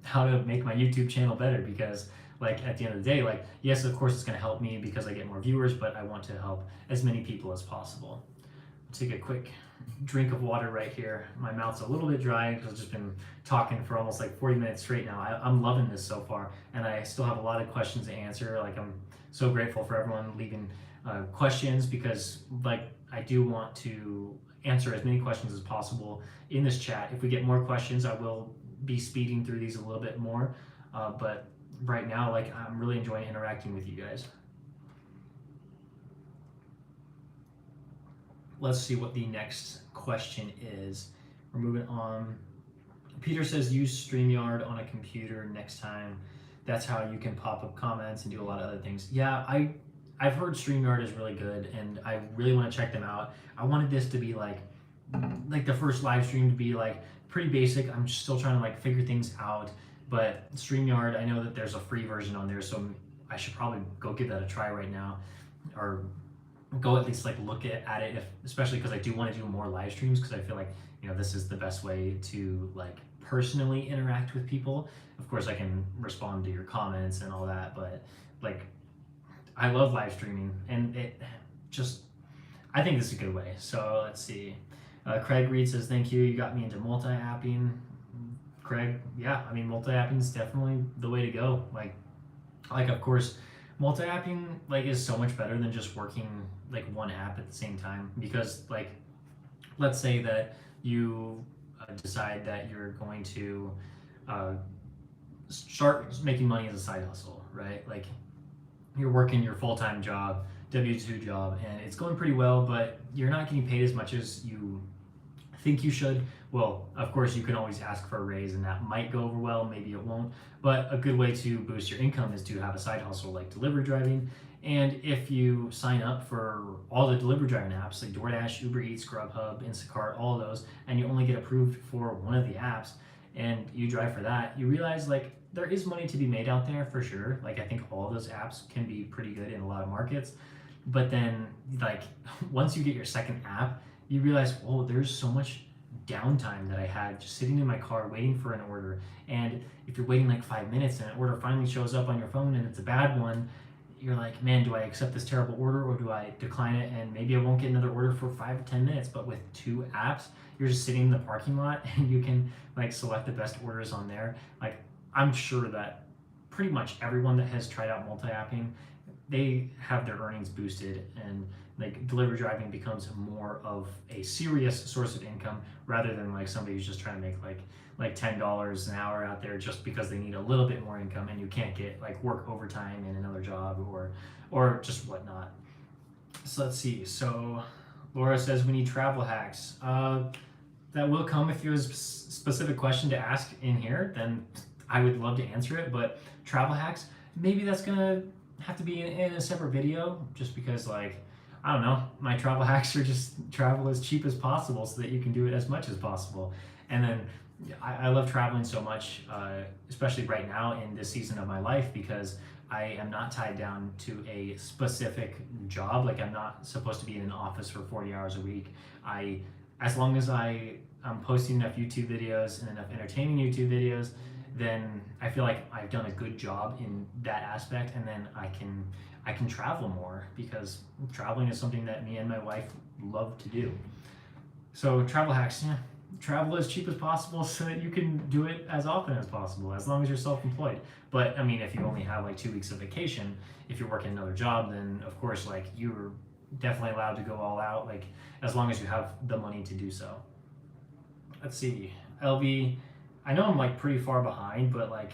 how to make my YouTube channel better, because like at the end of the day, like yes, of course it's going to help me because I get more viewers, but I want to help as many people as possible. Take a quick drink of water right here. My mouth's a little bit dry because I've just been talking for almost like 40 minutes straight now. I'm loving this so far, and I still have a lot of questions to answer. Like I'm so grateful for everyone leaving questions, because like I do want to answer as many questions as possible in this chat. If we get more questions, I will be speeding through these a little bit more, but right now like I'm really enjoying interacting with you guys. Let's see what the next question is. We're moving on. Peter says use StreamYard on a computer next time. That's how you can pop up comments and do a lot of other things. Yeah, I've heard StreamYard is really good, and I really want to check them out. I wanted this to be like the first live stream to be like pretty basic. I'm still trying to like figure things out, but StreamYard, I know that there's a free version on there, so I should probably go give that a try right now, or go at least like look at it, if, especially because I do want to do more live streams, because I feel like this is the best way to like personally interact with people. Of course, I can respond to your comments and all that, but like I love live streaming, and it just I think this is a good way. So let's see. Craig Reed says, "Thank you. You got me into multi-apping." Craig, yeah, I mean, multi-apping is definitely the way to go. Like of course, multi-apping like is so much better than just working like one app at the same time, because like let's say that you decide that you're going to uh, start making money as a side hustle, right? Like you're working your full-time job, W2 job, and it's going pretty well, but you're not getting paid as much as you think you should. Well, of course, you can always ask for a raise, and that might go over well, maybe it won't. But a good way to boost your income is to have a side hustle like delivery driving. And if you sign up for all the delivery driving apps like DoorDash, Uber Eats, Grubhub, Instacart, all of those, and you only get approved for one of the apps, and you drive for that, you realize like there is money to be made out there for sure. Like I think all of those apps can be pretty good in a lot of markets. But then like once you get your second app, you realize, oh, there's so much downtime that I had just sitting in my car waiting for an order. And if you're waiting like 5 minutes and an order finally shows up on your phone and it's a bad one, you're like, man, do I accept this terrible order or do I decline it? And maybe I won't get another order for 5 to 10 minutes. But with 2 apps, you're just sitting in the parking lot and you can like select the best orders on there. Like I'm sure that pretty much everyone that has tried out multi-apping, they have their earnings boosted, and like delivery driving becomes more of a serious source of income rather than like somebody who's just trying to make like $10 an hour out there just because they need a little bit more income, and you can't get like work overtime in another job or just whatnot. So let's see. So Laura says we need travel hacks. That will come. If you have a specific question to ask in here, then I would love to answer it. But travel hacks, maybe that's gonna have to be in a separate video, just because like I don't know, my travel hacks are just travel as cheap as possible so that you can do it as much as possible. And then I love traveling so much, especially right now in this season of my life, because I am not tied down to a specific job. Like I'm not supposed to be in an office for 40 hours a week. As long as I'm posting enough YouTube videos and enough entertaining YouTube videos, then I feel like I've done a good job in that aspect, and then I can travel more, because traveling is something that me and my wife love to do. So travel hacks, yeah, travel as cheap as possible so that you can do it as often as possible, as long as you're self-employed. But I mean, if you only have like 2 weeks of vacation, if you're working another job, then of course like you're definitely allowed to go all out, like as long as you have the money to do so. Let's see, LV. I know I'm like pretty far behind, but like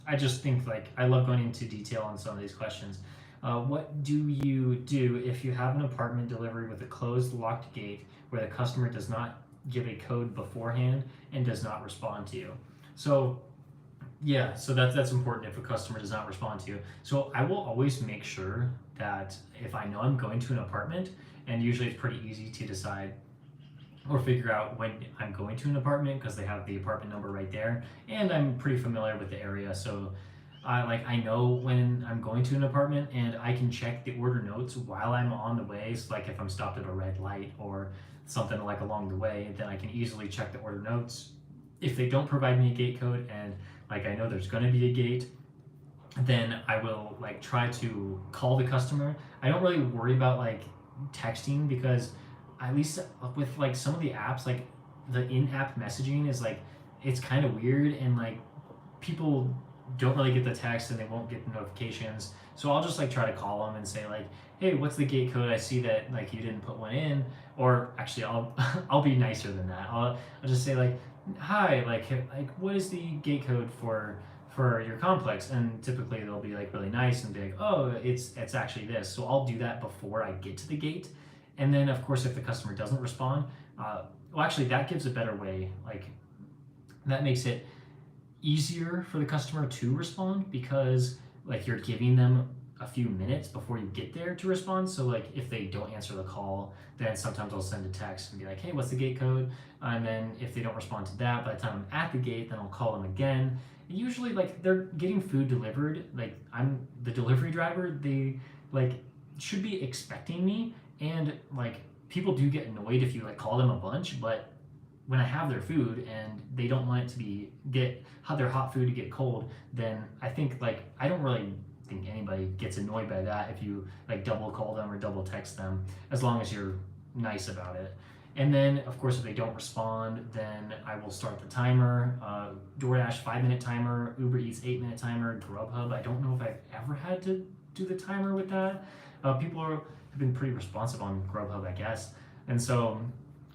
I just think like I love going into detail on some of these questions. What do you do if you have an apartment delivery with a closed, locked gate where the customer does not give a code beforehand and does not respond to you? So yeah, so that's important if a customer does not respond to you. So I will always make sure that if I know I'm going to an apartment, and usually it's pretty easy to decide or figure out when I'm going to an apartment because they have the apartment number right there, and I'm pretty familiar with the area, so I know when I'm going to an apartment, and I can check the order notes while I'm on the way. So like if I'm stopped at a red light or something like along the way, then I can easily check the order notes. If they don't provide me a gate code, and like I know there's going to be a gate, then I will like try to call the customer. I don't really worry about like texting, because at least with like some of the apps, like the in-app messaging is like, it's kind of weird, and like people don't really get the text and they won't get the notifications. So I'll just like try to call them and say like, hey, what's the gate code? I see that like you didn't put one in. Or actually I'll I'll be nicer than that. I'll just say like, hi, like what is the gate code for your complex? And typically they'll be like really nice and be like, oh, it's actually this. So I'll do that before I get to the gate. And then of course, if the customer doesn't respond, well, actually, that gives a better way. Like that makes it easier for the customer to respond because like you're giving them a few minutes before you get there to respond. So like if they don't answer the call, then sometimes I'll send a text and be like, hey, what's the gate code? And then if they don't respond to that, by the time I'm at the gate, then I'll call them again. And usually like they're getting food delivered. Like I'm the delivery driver. They like should be expecting me. And like people do get annoyed if you like call them a bunch, but when I have their food and they don't want it to be get their hot food to get cold, then I think like I don't really think anybody gets annoyed by that if you like double call them or double text them, as long as you're nice about it. And then of course if they don't respond, then I will start the timer. DoorDash 5-minute timer, Uber Eats 8-minute timer, Grubhub. I don't know if I've ever had to do the timer with that. Have been pretty responsive on Grubhub, I guess. And so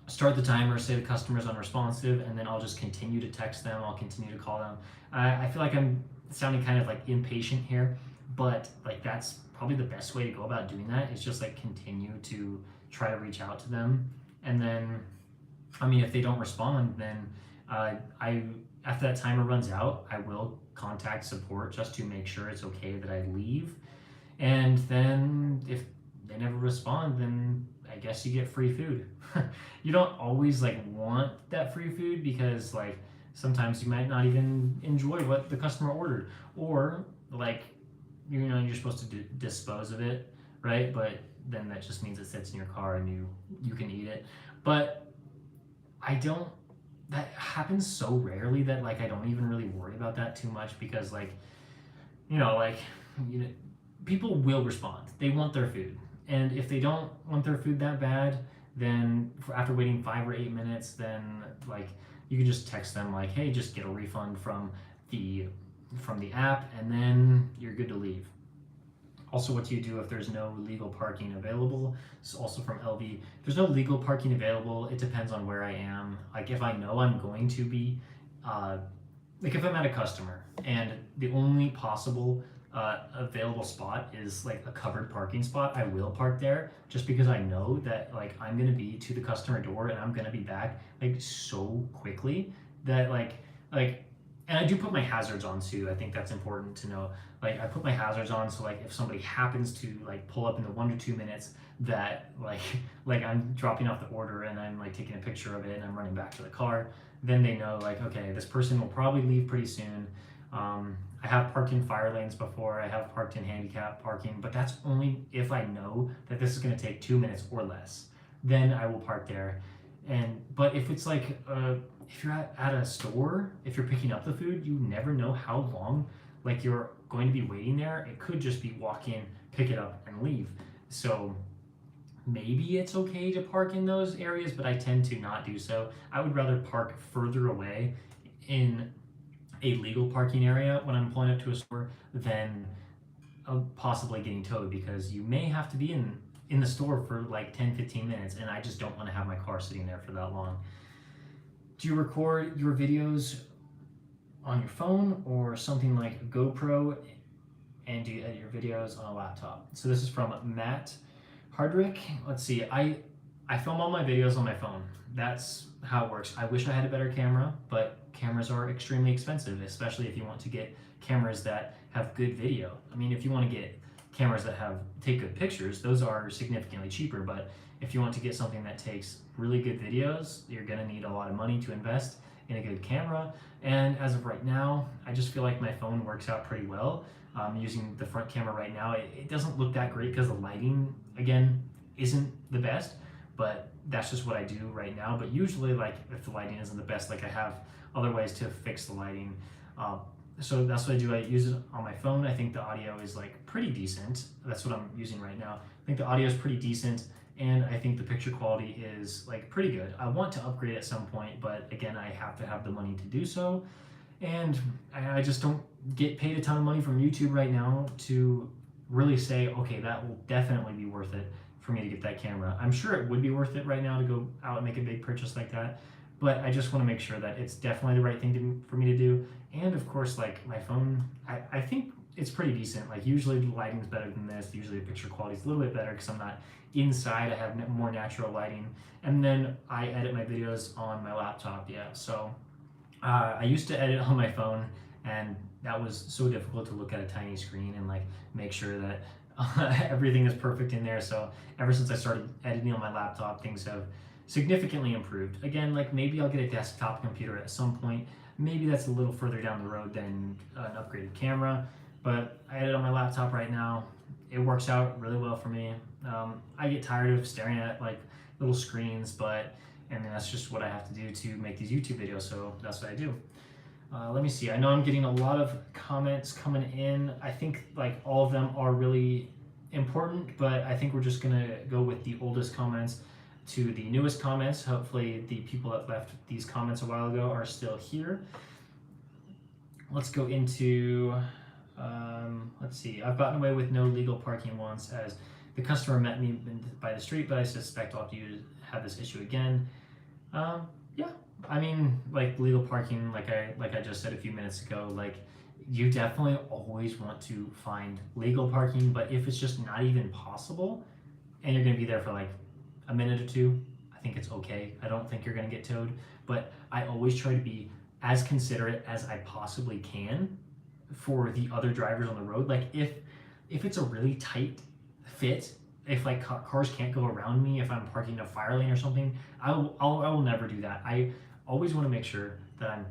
start the timer, say the customer's unresponsive, and then I'll just continue to text them. I'll continue to call them. I feel like I'm sounding kind of like impatient here, but like that's probably the best way to go about doing that is just like continue to try to reach out to them. And then, I mean, if they don't respond, then I after that timer runs out, I will contact support just to make sure it's okay that I leave. And then if they never respond, then I guess you get free food. You don't always like want that free food because like sometimes you might not even enjoy what the customer ordered, or like you're supposed to dispose of it, right? But then that just means it sits in your car and you can eat it. But I don't. That happens so rarely that like I don't even really worry about that too much because like you know like you know people will respond. They want their food. And if they don't want their food that bad, then after waiting 5 or 8 minutes, then like you can just text them like, hey, just get a refund from the app, and then you're good to leave. Also, what do you do if there's no legal parking available? It's also from LV. If there's no legal parking available, it depends on where I am. Like if I know I'm going to be, like if I'm at a customer and the only possible available spot is like a covered parking spot, I will park there just because I know that like I'm gonna be to the customer door and I'm gonna be back like so quickly that and I do put my hazards on too. I think that's important to know. Like I put my hazards on so like if somebody happens to like pull up in the 1 to 2 minutes that like I'm dropping off the order and I'm like taking a picture of it and I'm running back to the car, then they know like okay, this person will probably leave pretty soon. I have parked in fire lanes before. I have parked in handicap parking, but that's only if I know that this is going to take 2 minutes or less. Then I will park there. But if it's like if you're at a store, if you're picking up the food, you never know how long like you're going to be waiting there. It could just be walk in, pick it up, and leave. So maybe it's okay to park in those areas, but I tend to not do so. I would rather park further away in a legal parking area when I'm pulling up to a store than possibly getting towed, because you may have to be in the store for like 10-15 minutes and I just don't want to have my car sitting there for that long. Do you record your videos on your phone or something like a GoPro, and do you edit your videos on a laptop? So this is from Matt Hardrick. Let's see, I film all my videos on my phone. That's how it works. I wish I had a better camera, but cameras are extremely expensive, especially if you want to get cameras that have good video. I mean, if you want to get cameras that take good pictures, those are significantly cheaper, but if you want to get something that takes really good videos, you're going to need a lot of money to invest in a good camera. And as of right now, I just feel like my phone works out pretty well. I'm using the front camera right now. It doesn't look that great because the lighting, again, isn't the best, but that's just what I do right now. But usually, like if the lighting isn't the best, like I have other ways to fix the lighting. So that's what I do. I use it on my phone. I think the audio is like pretty decent. That's what I'm using right now. I think the audio is pretty decent, and I think the picture quality is like pretty good. I want to upgrade at some point, but again, I have to have the money to do so. And I just don't get paid a ton of money from YouTube right now to really say, okay, that will definitely be worth it for me to get that camera. I'm sure it would be worth it right now to go out and make a big purchase like that, but I just want to make sure that it's definitely the right thing for me to do. And of course, like my phone, I think it's pretty decent. Like usually the lighting's better than this. Usually the picture quality is a little bit better because I'm not inside. I have more natural lighting, and then I edit my videos on my laptop. Yeah, so I used to edit on my phone, and that was so difficult to look at a tiny screen and like make sure that everything is perfect in there. So ever since I started editing on my laptop, things have significantly improved. Again, like maybe I'll get a desktop computer at some point. Maybe that's a little further down the road than an upgraded camera, but I edit on my laptop right now. It works out really well for me. I get tired of staring at like little screens, but and that's just what I have to do to make these YouTube videos, so that's what I do. Let me see. I know I'm getting a lot of comments coming in. I think like all of them are really important, but I think we're just gonna go with the oldest comments to the newest comments. Hopefully the people that left these comments a while ago are still here. Let's go into, let's see. I've gotten away with no legal parking once as the customer met me by the street, but I suspect I'll have to have this issue again. Yeah, I mean, like legal parking, like I just said a few minutes ago, like you definitely always want to find legal parking, but if it's just not even possible and you're gonna be there for like a minute or two, I think it's okay. I don't think you're gonna get towed, but I always try to be as considerate as I possibly can for the other drivers on the road. Like if it's a really tight fit, if like cars can't go around me, if I'm parking in a fire lane or something, I will never do that. I always want to make sure that I'm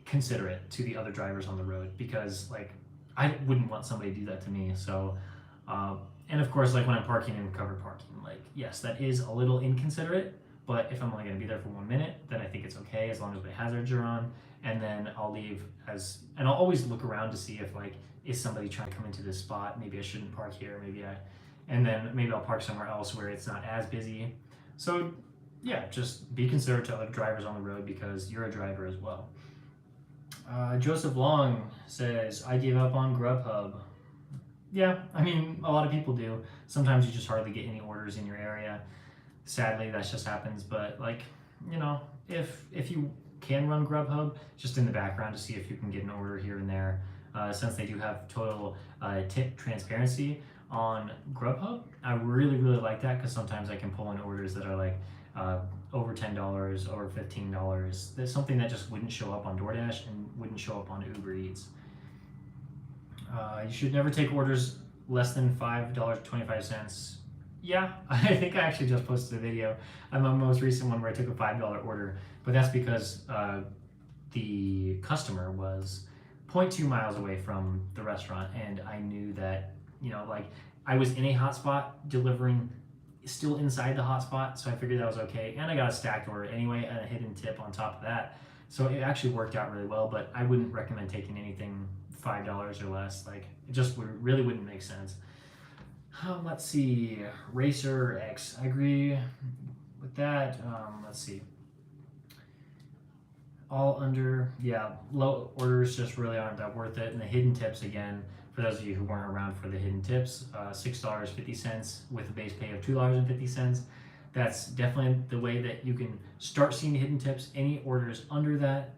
considerate to the other drivers on the road, because like I wouldn't want somebody to do that to me. So and of course, like when I'm parking in covered parking, like yes, that is a little inconsiderate, but if I'm only going to be there for 1 minute, then I think it's okay as long as my hazards are on, and then I'll leave and I'll always look around to see if like, is somebody trying to come into this spot? Maybe I shouldn't park here, and then maybe I'll park somewhere else where it's not as busy. So yeah, just be considerate to other drivers on the road because you're a driver as well. Joseph Long says, I gave up on Grubhub. Yeah, I mean, a lot of people do. Sometimes you just hardly get any orders in your area. Sadly, that just happens. But like, you know, if you can run Grubhub, just in the background to see if you can get an order here and there. Since they do have total tip transparency on Grubhub, I really like that, because sometimes I can pull in orders that are like over $10, over $15. There's something that just wouldn't show up on DoorDash and wouldn't show up on Uber Eats. You should never take orders less than $5.25. Yeah, I think I actually just posted a video on my most recent one where I took a $5 order, but that's because the customer was 0.2 miles away from the restaurant, and I knew that, you know, like I was in a hotspot delivering still inside the hotspot, so I figured that was okay, and I got a stacked order anyway and a hidden tip on top of that, so it actually worked out really well. But I wouldn't recommend taking anything $5 or less. Like it just really wouldn't make sense. Let's see, Racer X, I agree with that. Let's see, all under, yeah, low orders just really aren't that worth it. And the hidden tips, again, for those of you who weren't around for the hidden tips, $6.50 with a base pay of $2.50. That's definitely the way that you can start seeing hidden tips. Any orders under that,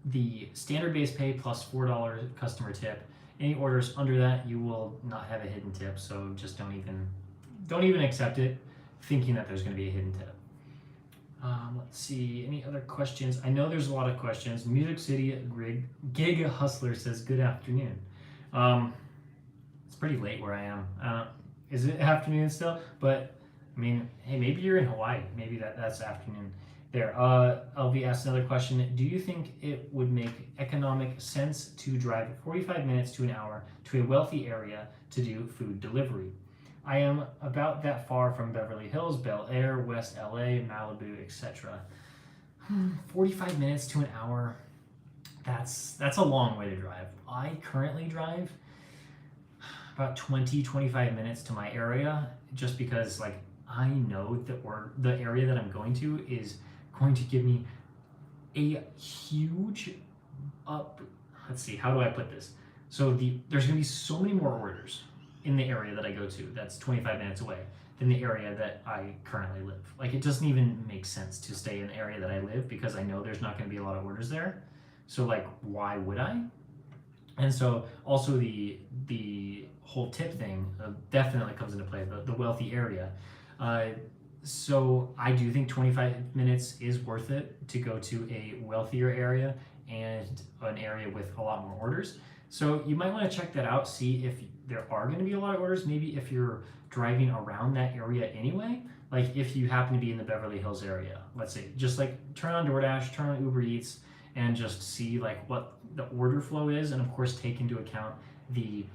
the standard base pay plus $4 customer tip, any orders under that, you will not have a hidden tip. So just don't even accept it thinking that there's going to be a hidden tip. Let's see, any other questions? I know there's a lot of questions. Music City Gig Hustler says, good afternoon. It's pretty late where I am. Is it afternoon still? But I mean, hey, maybe you're in Hawaii. Maybe that's afternoon there. LV asked another question. Do you think it would make economic sense to drive 45 minutes to an hour to a wealthy area to do food delivery? I am about that far from Beverly Hills, Bel Air, West LA, Malibu, etc. 45 minutes to an hour, that's a long way to drive. I currently drive about 20-25 minutes to my area, just because like I know that the area that I'm going to is going to give me a huge let's see, how do I put this? So there's going to be so many more orders in the area that I go to that's 25 minutes away than the area that I currently live. Like it doesn't even make sense to stay in the area that I live, because I know there's not going to be a lot of orders there. So like, why would I? And so also the whole tip thing definitely comes into play. The wealthy area. Uh, so I do think 25 minutes is worth it to go to a wealthier area and an area with a lot more orders. So you might want to check that out, see if there are going to be a lot of orders. Maybe if you're driving around that area anyway, like if you happen to be in the Beverly Hills area, let's say, just like turn on DoorDash, turn on Uber Eats, and just see like what the order flow is, and of course take into account the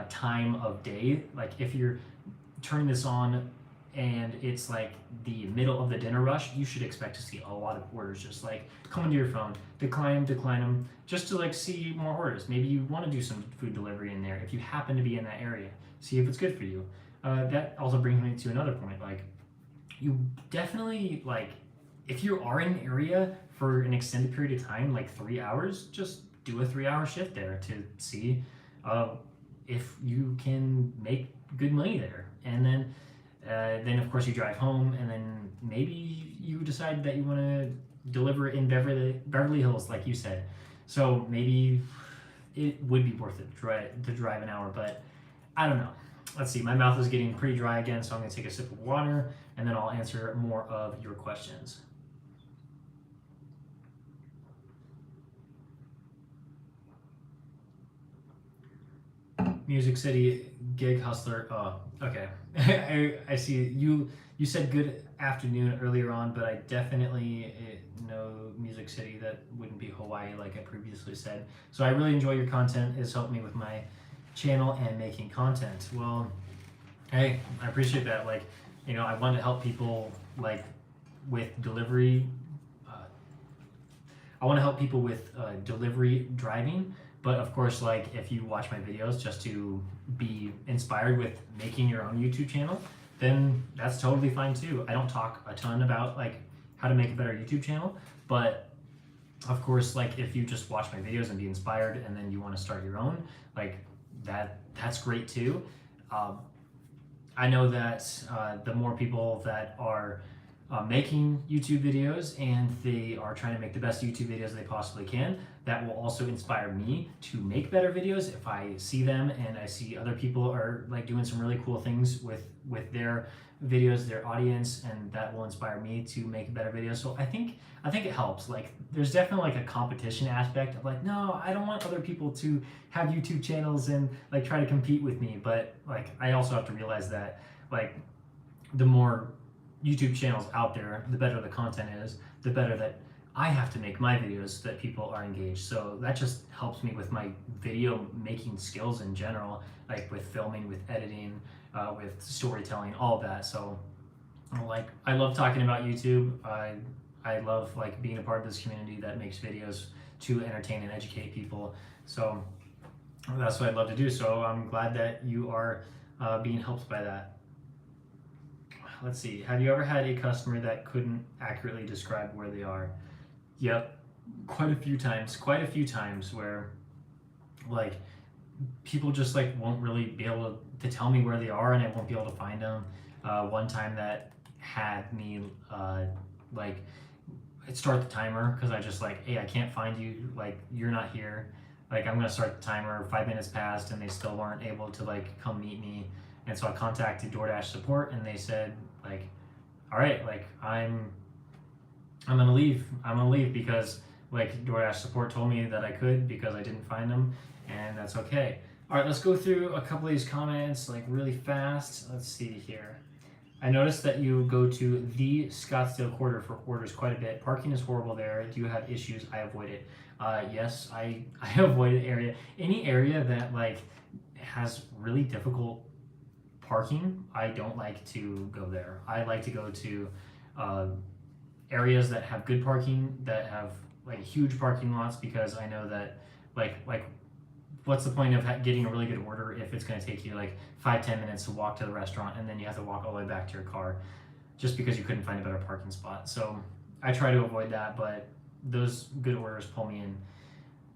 time of day. Like if you're turning this on and it's like the middle of the dinner rush, you should expect to see a lot of orders just like come into your phone, decline them, just to like see more orders. Maybe you want to do some food delivery in there if you happen to be in that area. See if it's good for you. That also brings me to another point. Like you definitely like if you are in an area for an extended period of time, like 3 hours, just do a 3 hour shift there to see uh, if you can make good money there. And then of course you drive home, and then maybe you decide that you want to deliver in Beverly Hills, like you said. So maybe it would be worth it to drive an hour, but I don't know. Let's see, my mouth is getting pretty dry again, so I'm going to take a sip of water, and then I'll answer more of your questions. Music City Gig Hustler. Oh, okay. I see you. You said good afternoon earlier on, but I definitely know Music City. That wouldn't be Hawaii, like I previously said. So I really enjoy your content. It's helped me with my channel and making content. Well, hey, I appreciate that. Like, I want to help people like with delivery. I want to help people with delivery driving. But of course, like if you watch my videos just to be inspired with making your own YouTube channel, then that's totally fine too. I don't talk a ton about like how to make a better YouTube channel, but of course, like if you just watch my videos and be inspired, and then you want to start your own, like that's great too. I know that the more people that are making YouTube videos and they are trying to make the best YouTube videos they possibly can, that will also inspire me to make better videos. If I see them and I see other people are like doing some really cool things with their videos, their audience, and that will inspire me to make better videos. So I think it helps. Like there's definitely like a competition aspect of like, no, I don't want other people to have YouTube channels and like try to compete with me. But like I also have to realize that like the more YouTube channels out there, the better the content is, the better that I have to make my videos so that people are engaged. So that just helps me with my video making skills in general, like with filming, with editing, with storytelling, all of that. So like I love talking about YouTube. I love like being a part of this community that makes videos to entertain and educate people. So that's what I'd love to do. So I'm glad that you are being helped by that. Let's see. Have you ever had a customer that couldn't accurately describe where they are? Yep, quite a few times. Quite a few times where, like, people just like won't really be able to tell me where they are, and I won't be able to find them. One time that had me like start the timer because I just like, hey, I can't find you. Like, you're not here. Like, I'm gonna start the timer. 5 minutes passed, and they still weren't able to like come meet me. And so I contacted DoorDash support, and they said like, all right, like I'm gonna leave. I'm gonna leave because like DoorDash support told me that I could because I didn't find them, and that's okay. All right, let's go through a couple of these comments like really fast. Let's see here. I noticed that you go to the Scottsdale quarter for orders quite a bit. Parking is horrible there. Do you have issues? I avoid it. Yes, I avoid any area that like has really difficult parking. I don't like to go there. I like to go to areas that have good parking, that have like huge parking lots, because I know that like what's the point of getting a really good order if it's going to take you like 5-10 minutes to walk to the restaurant, and then you have to walk all the way back to your car just because you couldn't find a better parking spot. So I try to avoid that, but those good orders pull me in.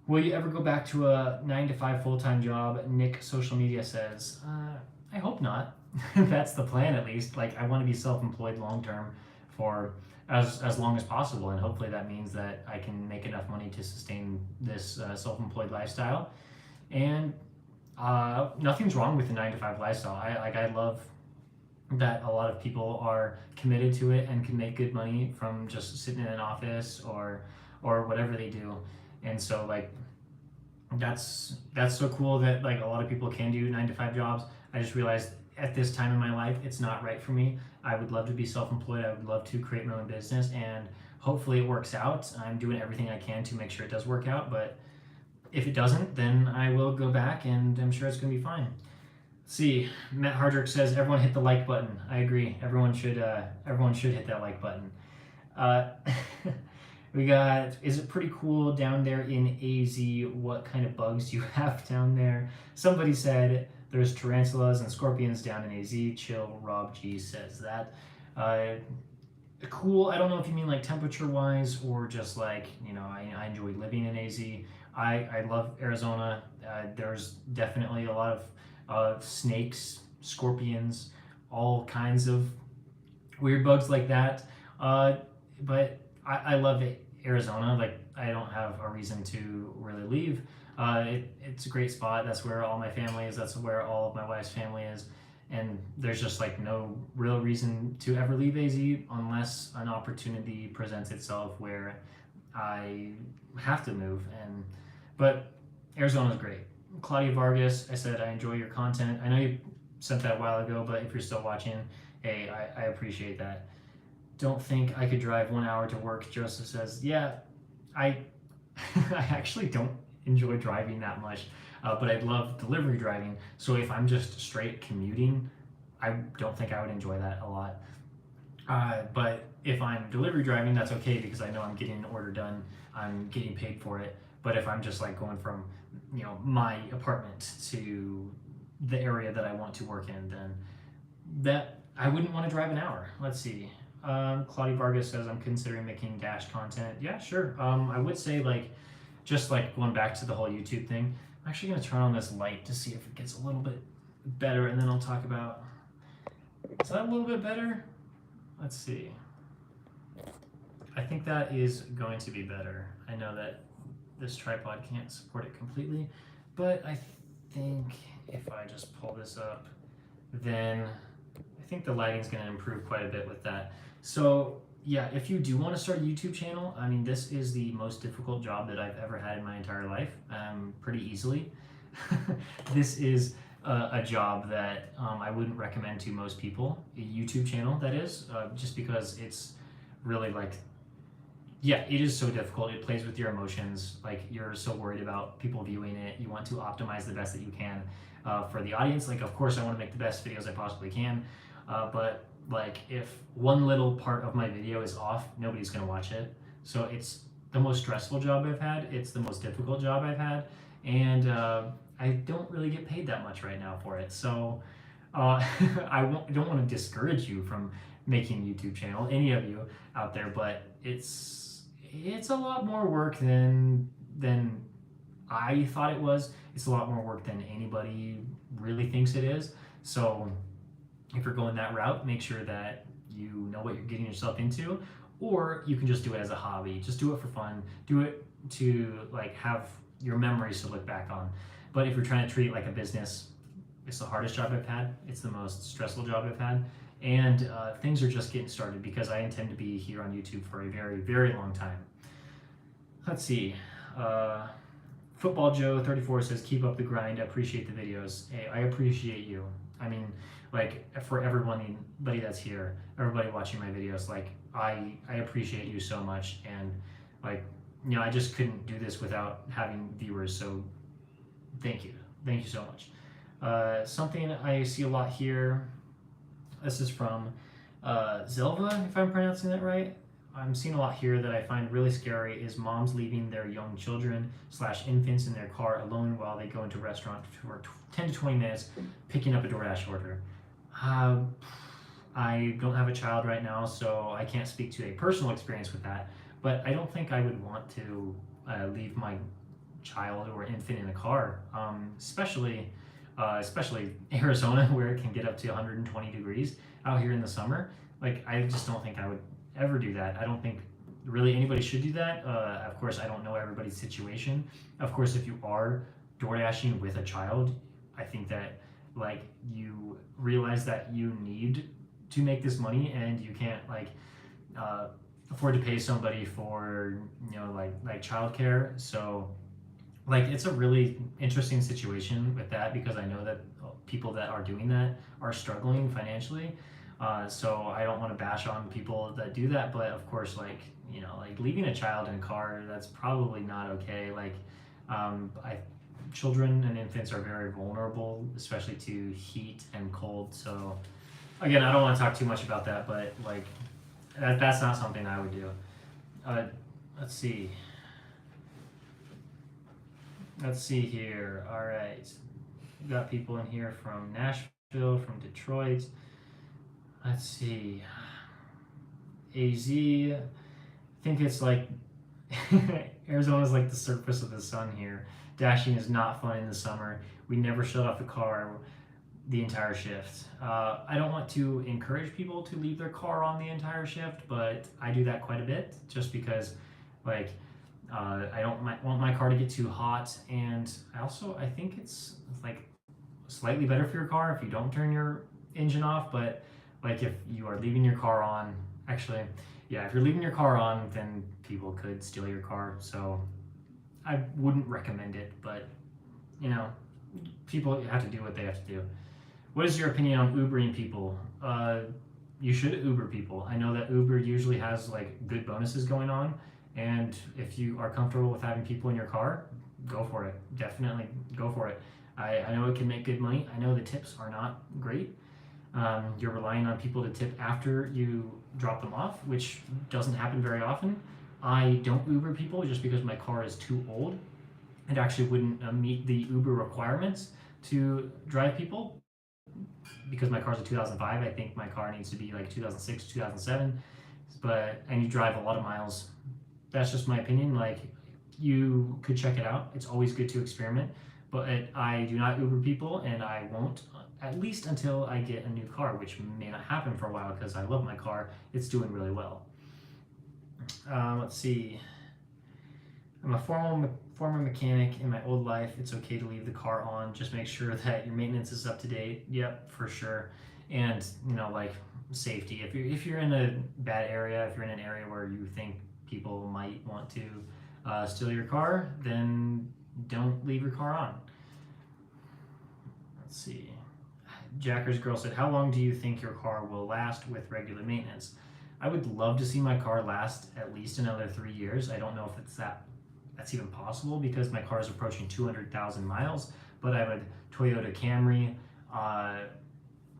Will you ever go back to a 9 to 5 full-time job? Nick social media says, I hope not. That's the plan, at least. Like I want to be self-employed long-term for as long as possible, and hopefully that means that I can make enough money to sustain this self-employed lifestyle. And nothing's wrong with the 9 to 5 lifestyle. I love that a lot of people are committed to it and can make good money from just sitting in an office or whatever they do. And so like that's so cool that like a lot of people can do 9 to 5 jobs. I just realized at this time in my life it's not right for me. I would love to be self-employed. I would love to create my own business, and hopefully it works out. I'm doing everything I can to make sure it does work out, but if it doesn't, then I will go back and I'm sure it's going to be fine. Let's see, Matt Hardrick says everyone hit the like button. I agree. Everyone should hit that like button. Uh, we got, is it pretty cool down there in AZ? What kind of bugs do you have down there? Somebody said there's tarantulas and scorpions down in AZ. Chill, Rob G says that. Uh, cool. I don't know if you mean like temperature wise or just like, I enjoy living in AZ. I love Arizona. There's definitely a lot of snakes, scorpions, all kinds of weird bugs like that. But I love it, Arizona. Like I don't have a reason to really leave. It's a great spot. That's where all my family is. That's where all of my wife's family is. And there's just like no real reason to ever leave AZ unless an opportunity presents itself where I have to move. But Arizona's great. Claudia Vargas, I said I enjoy your content. I know you sent that a while ago, but if you're still watching, hey, I appreciate that. Don't think I could drive 1 hour to work. Joseph says, yeah, I I actually don't enjoy driving that much, but I love delivery driving. So if I'm just straight commuting, I don't think I would enjoy that a lot. But if I'm delivery driving, that's okay because I know I'm getting an order done. I'm getting paid for it. But if I'm just like going from, my apartment to the area that I want to work in, then that I wouldn't want to drive an hour. Let's see. Claudia Vargas says I'm considering making Dash content. Yeah, sure. I would say like, just like going back to the whole YouTube thing. I'm actually gonna turn on this light to see if it gets a little bit better, and then I'll talk about. Is that a little bit better? Let's see. I think that is going to be better. I know that this tripod can't support it completely, but I think if I just pull this up, then I think the lighting's going to improve quite a bit with that. So yeah, if you do want to start a YouTube channel, I mean, this is the most difficult job that I've ever had in my entire life, pretty easily. This is a job that I wouldn't recommend to most people, a YouTube channel that is, just because it's really like, yeah, it is so difficult. It plays with your emotions. Like you're so worried about people viewing it. You want to optimize the best that you can for the audience. Like, of course, I want to make the best videos I possibly can. But like, if one little part of my video is off, nobody's gonna watch it. So it's the most stressful job I've had. It's the most difficult job I've had, and I don't really get paid that much right now for it. So don't want to discourage you from making a YouTube channel, any of you out there, but it's a lot more work than I thought it was. It's a lot more work than anybody really thinks it is. So if you're going that route, make sure that you know what you're getting yourself into, or you can just do it as a hobby. Just do it for fun. Do it to like have your memories to look back on. But if you're trying to treat it like a business, it's the hardest job I've had. It's the most stressful job I've had. And things are just getting started because I intend to be here on YouTube for a very, very long time. Let's see. Football Joe 34 says, keep up the grind. I appreciate the videos. Hey, I appreciate you. I mean, like for everybody that's here, everybody watching my videos, like I appreciate you so much. And like, I just couldn't do this without having viewers. So thank you. Thank you so much. Something I see a lot here. This is from Zelva, if I'm pronouncing that right. I'm seeing a lot here that I find really scary is moms leaving their young children / infants in their car alone while they go into a restaurant for 10 to 20 minutes picking up a DoorDash order. I don't have a child right now, so I can't speak to a personal experience with that, but I don't think I would want to leave my child or infant in a car, especially Arizona where it can get up to 120 degrees out here in the summer. Like, I just don't think I would ever do that. I don't think really anybody should do that. Of course, I don't know everybody's situation. Of course, if you are door dashing with a child, I think that like you realize that you need to make this money and you can't like uh, afford to pay somebody for like childcare. So like it's a really interesting situation with that because I know that people that are doing that are struggling financially. So I don't want to bash on people that do that, but of course, like like leaving a child in a car, that's probably not okay. Like, I children and infants are very vulnerable, especially to heat and cold. So again, I don't want to talk too much about that, but like that's not something I would do. Uh, let's see. Let's see here. All right. We've got people in here from Nashville, from Detroit. Let's see. AZ. I think it's like Arizona's like the surface of the sun here. Dashing is not fun in the summer. We never shut off the car the entire shift. I don't want to encourage people to leave their car on the entire shift, but I do that quite a bit just because, like, I don't want my car to get too hot, and I think it's like slightly better for your car if you don't turn your engine off. But like if you are leaving your car on, actually, yeah, if you're leaving your car on, then people could steal your car. So I wouldn't recommend it, but you know, people have to do what they have to do. What is your opinion on Ubering people? You should Uber people. I know that Uber usually has like good bonuses going on, and if you are comfortable with having people in your car, go for it. Definitely go for it. I know it can make good money. I know the tips are not great. You're relying on people to tip after you drop them off, which doesn't happen very often. I don't Uber people just because my car is too old. It actually wouldn't meet the Uber requirements to drive people because my car's a 2005. I think my car needs to be like 2006, 2007. And you drive a lot of miles. That's just my opinion. Like, you could check it out. It's always good to experiment. But I do not Uber people, and I won't at least until I get a new car, which may not happen for a while because I love my car. It's doing really well. Let's see. I'm a former mechanic in my old life. It's okay to leave the car on. Just make sure that your maintenance is up to date. Yep, for sure. And like safety. If you're in a bad area, if you're in an area where you think people might want to steal your car, then don't leave your car on. Let's see. Jacker's girl said, "How long do you think your car will last with regular maintenance?" I would love to see my car last at least another 3 years. I don't know if that's even possible because my car is approaching 200,000 miles. But I would Toyota Camry.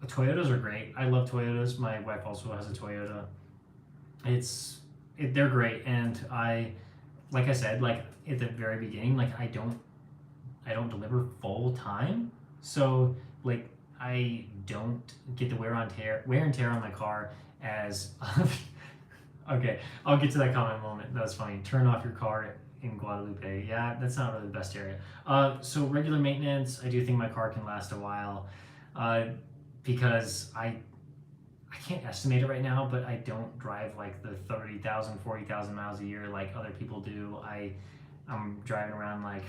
Toyotas are great. I love Toyotas. My wife also has a Toyota. They're great, and like I said, like at the very beginning, like I don't deliver full time, so like I don't get the wear and tear on my car as okay, I'll get to that comment in a moment. That was funny. Turn off your car in Guadalupe. Yeah, that's not really the best area. So regular maintenance, I do think my car can last a while, because I can't estimate it right now, but I don't drive like the 30,000, 40,000 miles a year like other people do. I'm driving around like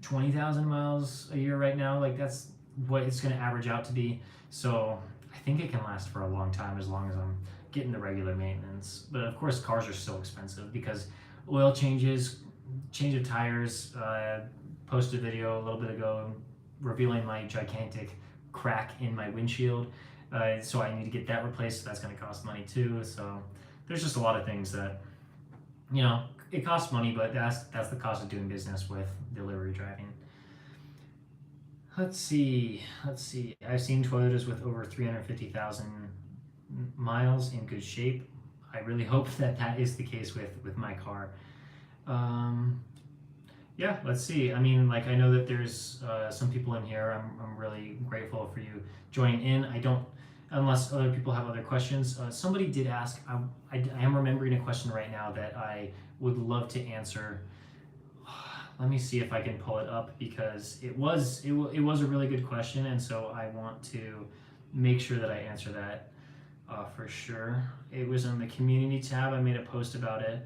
20,000 miles a year right now. Like that's what it's going to average out to be. So I think it can last for a long time as long as I'm getting the regular maintenance. But of course, cars are so expensive because oil changes, change of tires. Posted a video a little bit ago revealing my gigantic crack in my windshield. So I need to get that replaced. So that's going to cost money too. So there's just a lot of things that, it costs money, but that's the cost of doing business with delivery driving. Let's see. I've seen Toyotas with over 350,000 miles in good shape. I really hope that is the case with my car. Yeah, let's see. I mean, like I know that there's some people in here. I'm really grateful for you joining in. I don't, unless other people have other questions. Somebody did ask. I am remembering a question right now that I would love to answer. Let me see if I can pull it up because it was a really good question, and so I want to make sure that I answer that for sure. It was on the community tab. I made a post about it.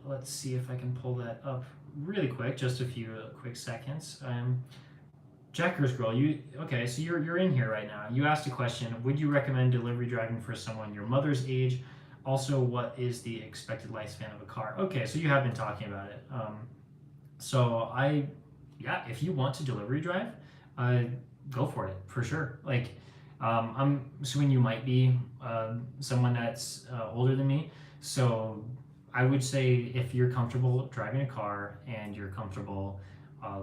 let's see if I can pull that up really quick, just a few quick seconds. Jackers Girl, you okay? So you're in here right now. You asked a question. Would you recommend delivery driving for someone your mother's age? Also, what is the expected lifespan of a car? Okay, so you have been talking about it. So yeah, if you want to delivery drive, uh, go for it for sure. Like, I'm assuming you might be someone that's older than me, so I would say if you're comfortable driving a car and you're comfortable uh,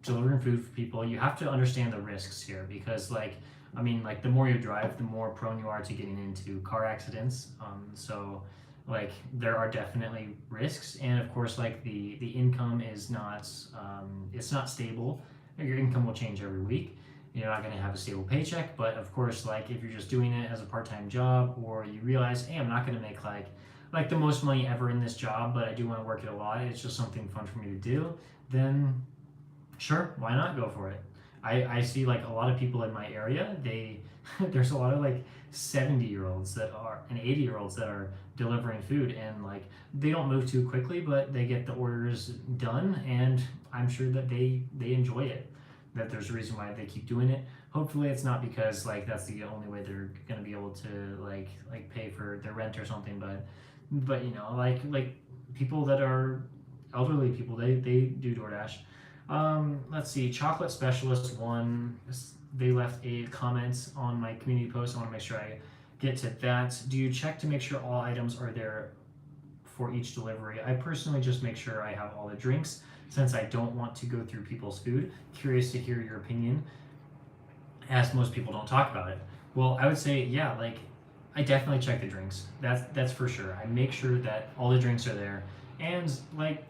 delivering food for people, you have to understand the risks here because, like, I mean, like the more you drive, the more prone you are to getting into car accidents. So, like, there are definitely risks, and of course, like the income is not it's not stable. Your income will change every week. You're not going to have a stable paycheck, but of course, like if you're just doing it as a part-time job, or you realize, hey, I'm not going to make like the most money ever in this job, but I do want to work it a lot. It's just something fun for me to do. Then sure, why not go for it? I see like a lot of people in my area, there's a lot of like 70-year-olds that are and 80-year-olds that are delivering food, and like they don't move too quickly, but they get the orders done, and I'm sure that they enjoy it. That there's a reason why they keep doing it. Hopefully it's not because like that's the only way they're gonna be able to like pay for their rent or something, but you know, like people that are elderly people, they do DoorDash. Let's see, Chocolate Specialist one, they left a comment on my community post. I want to make sure I get to that. Do you check to make sure all items are there for each delivery? I personally just make sure I have all the drinks since I don't want to go through people's food. Curious to hear your opinion, as most people don't talk about it. Well, I would say, yeah, like I definitely check the drinks. That's for sure. I make sure that all the drinks are there, and like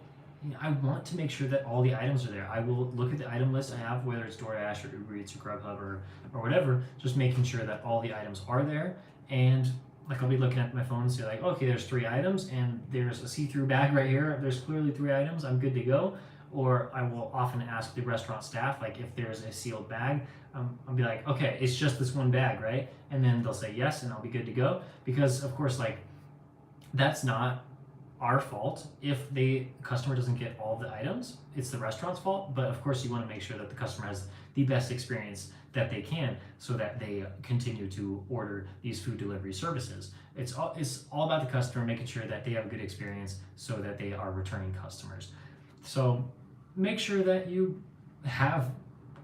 I want to make sure that all the items are there. I will look at the item list I have, whether it's DoorDash or Uber Eats or Grubhub or whatever, just making sure that all the items are there. And like I'll be looking at my phone and say like, okay, there's 3 items and there's a see-through bag right here. There's clearly 3 items. I'm good to go. Or I will often ask the restaurant staff, like if there's a sealed bag, I'll be like, okay, it's just this one bag, right? And then they'll say yes, and I'll be good to go. Because of course, like that's not our fault if the customer doesn't get all the items. It's the restaurant's fault, but of course you want to make sure that the customer has the best experience that they can so that they continue to order these food delivery services. It's all about the customer, making sure that they have a good experience so that they are returning customers. So make sure that you have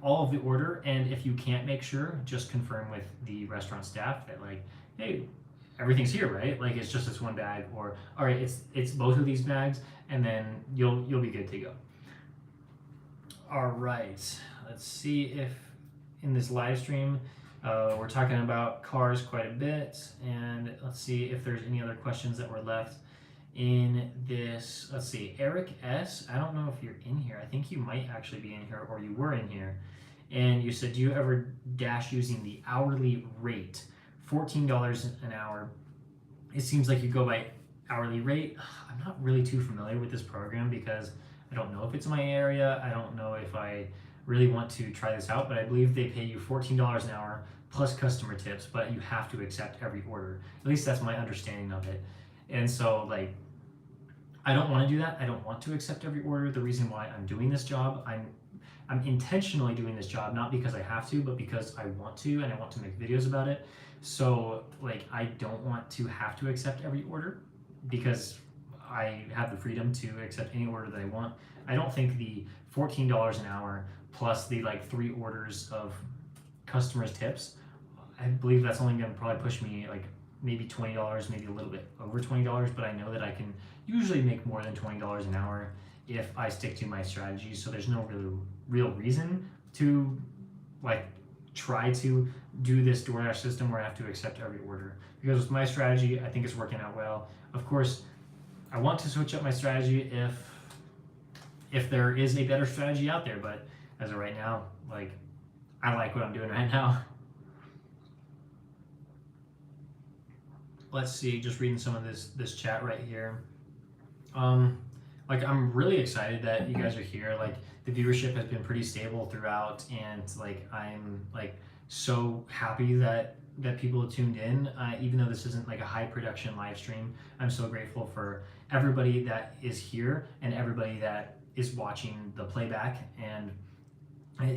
all of the order, and if you can't make sure, just confirm with the restaurant staff that like, hey, everything's here, right? Like it's just this one bag, or all right, it's both of these bags, and then you'll be good to go. All right, let's see if in this live stream we're talking about cars quite a bit, and let's see if there's any other questions that were left in this. Let's see, Eric S. I don't know if you're in here. I think you might actually be in here, or you were in here, and you said, do you ever dash using the hourly rate? $14 an hour. It seems like you go by hourly rate. I'm not really too familiar with this program because I don't know if it's my area. I don't know if I really want to try this out, but I believe they pay you $14 an hour plus customer tips, but you have to accept every order. At least that's my understanding of it. And so like, I don't want to do that. I don't want to accept every order. The reason why I'm doing this job, I'm intentionally doing this job, not because I have to, but because I want to, and I want to make videos about it. So like, I don't want to have to accept every order because I have the freedom to accept any order that I want. I don't think the $14 an hour plus the like 3 orders of customers tips, I believe that's only going to probably push me like maybe $20, maybe a little bit over $20, but I know that I can usually make more than $20 an hour if I stick to my strategy. So there's no real reason to like try to do this DoorDash system where I have to accept every order, because with my strategy, I think it's working out well. Of course, I want to switch up my strategy if there is a better strategy out there, but as of right now, like I like what I'm doing right now. Let's see, just reading some of this chat right here. Like I'm really excited that you guys are here. Like the viewership has been pretty stable throughout, and like I'm like so happy that people tuned in. Even though this isn't like a high production live stream, I'm so grateful for everybody that is here and everybody that is watching the playback and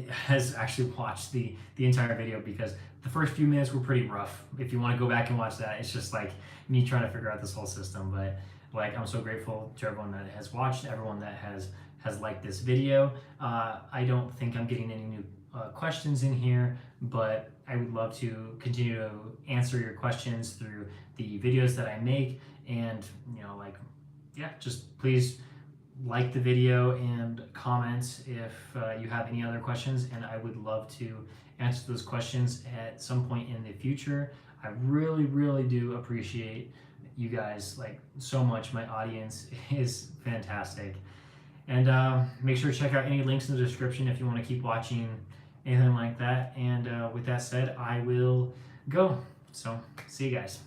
has actually watched the entire video, because the first few minutes were pretty rough. If you want to go back and watch that, it's just like me trying to figure out this whole system. But like, I'm so grateful to everyone that has watched, everyone that has liked this video. I don't think I'm getting any new questions in here, but I would love to continue to answer your questions through the videos that I make. And like, yeah, just please like the video and comment if you have any other questions, and I would love to answer those questions at some point in the future. I really do appreciate you guys like so much. My audience is fantastic. And make sure to check out any links in the description if you want to keep watching anything like that. And with that said, I will go. So see you guys.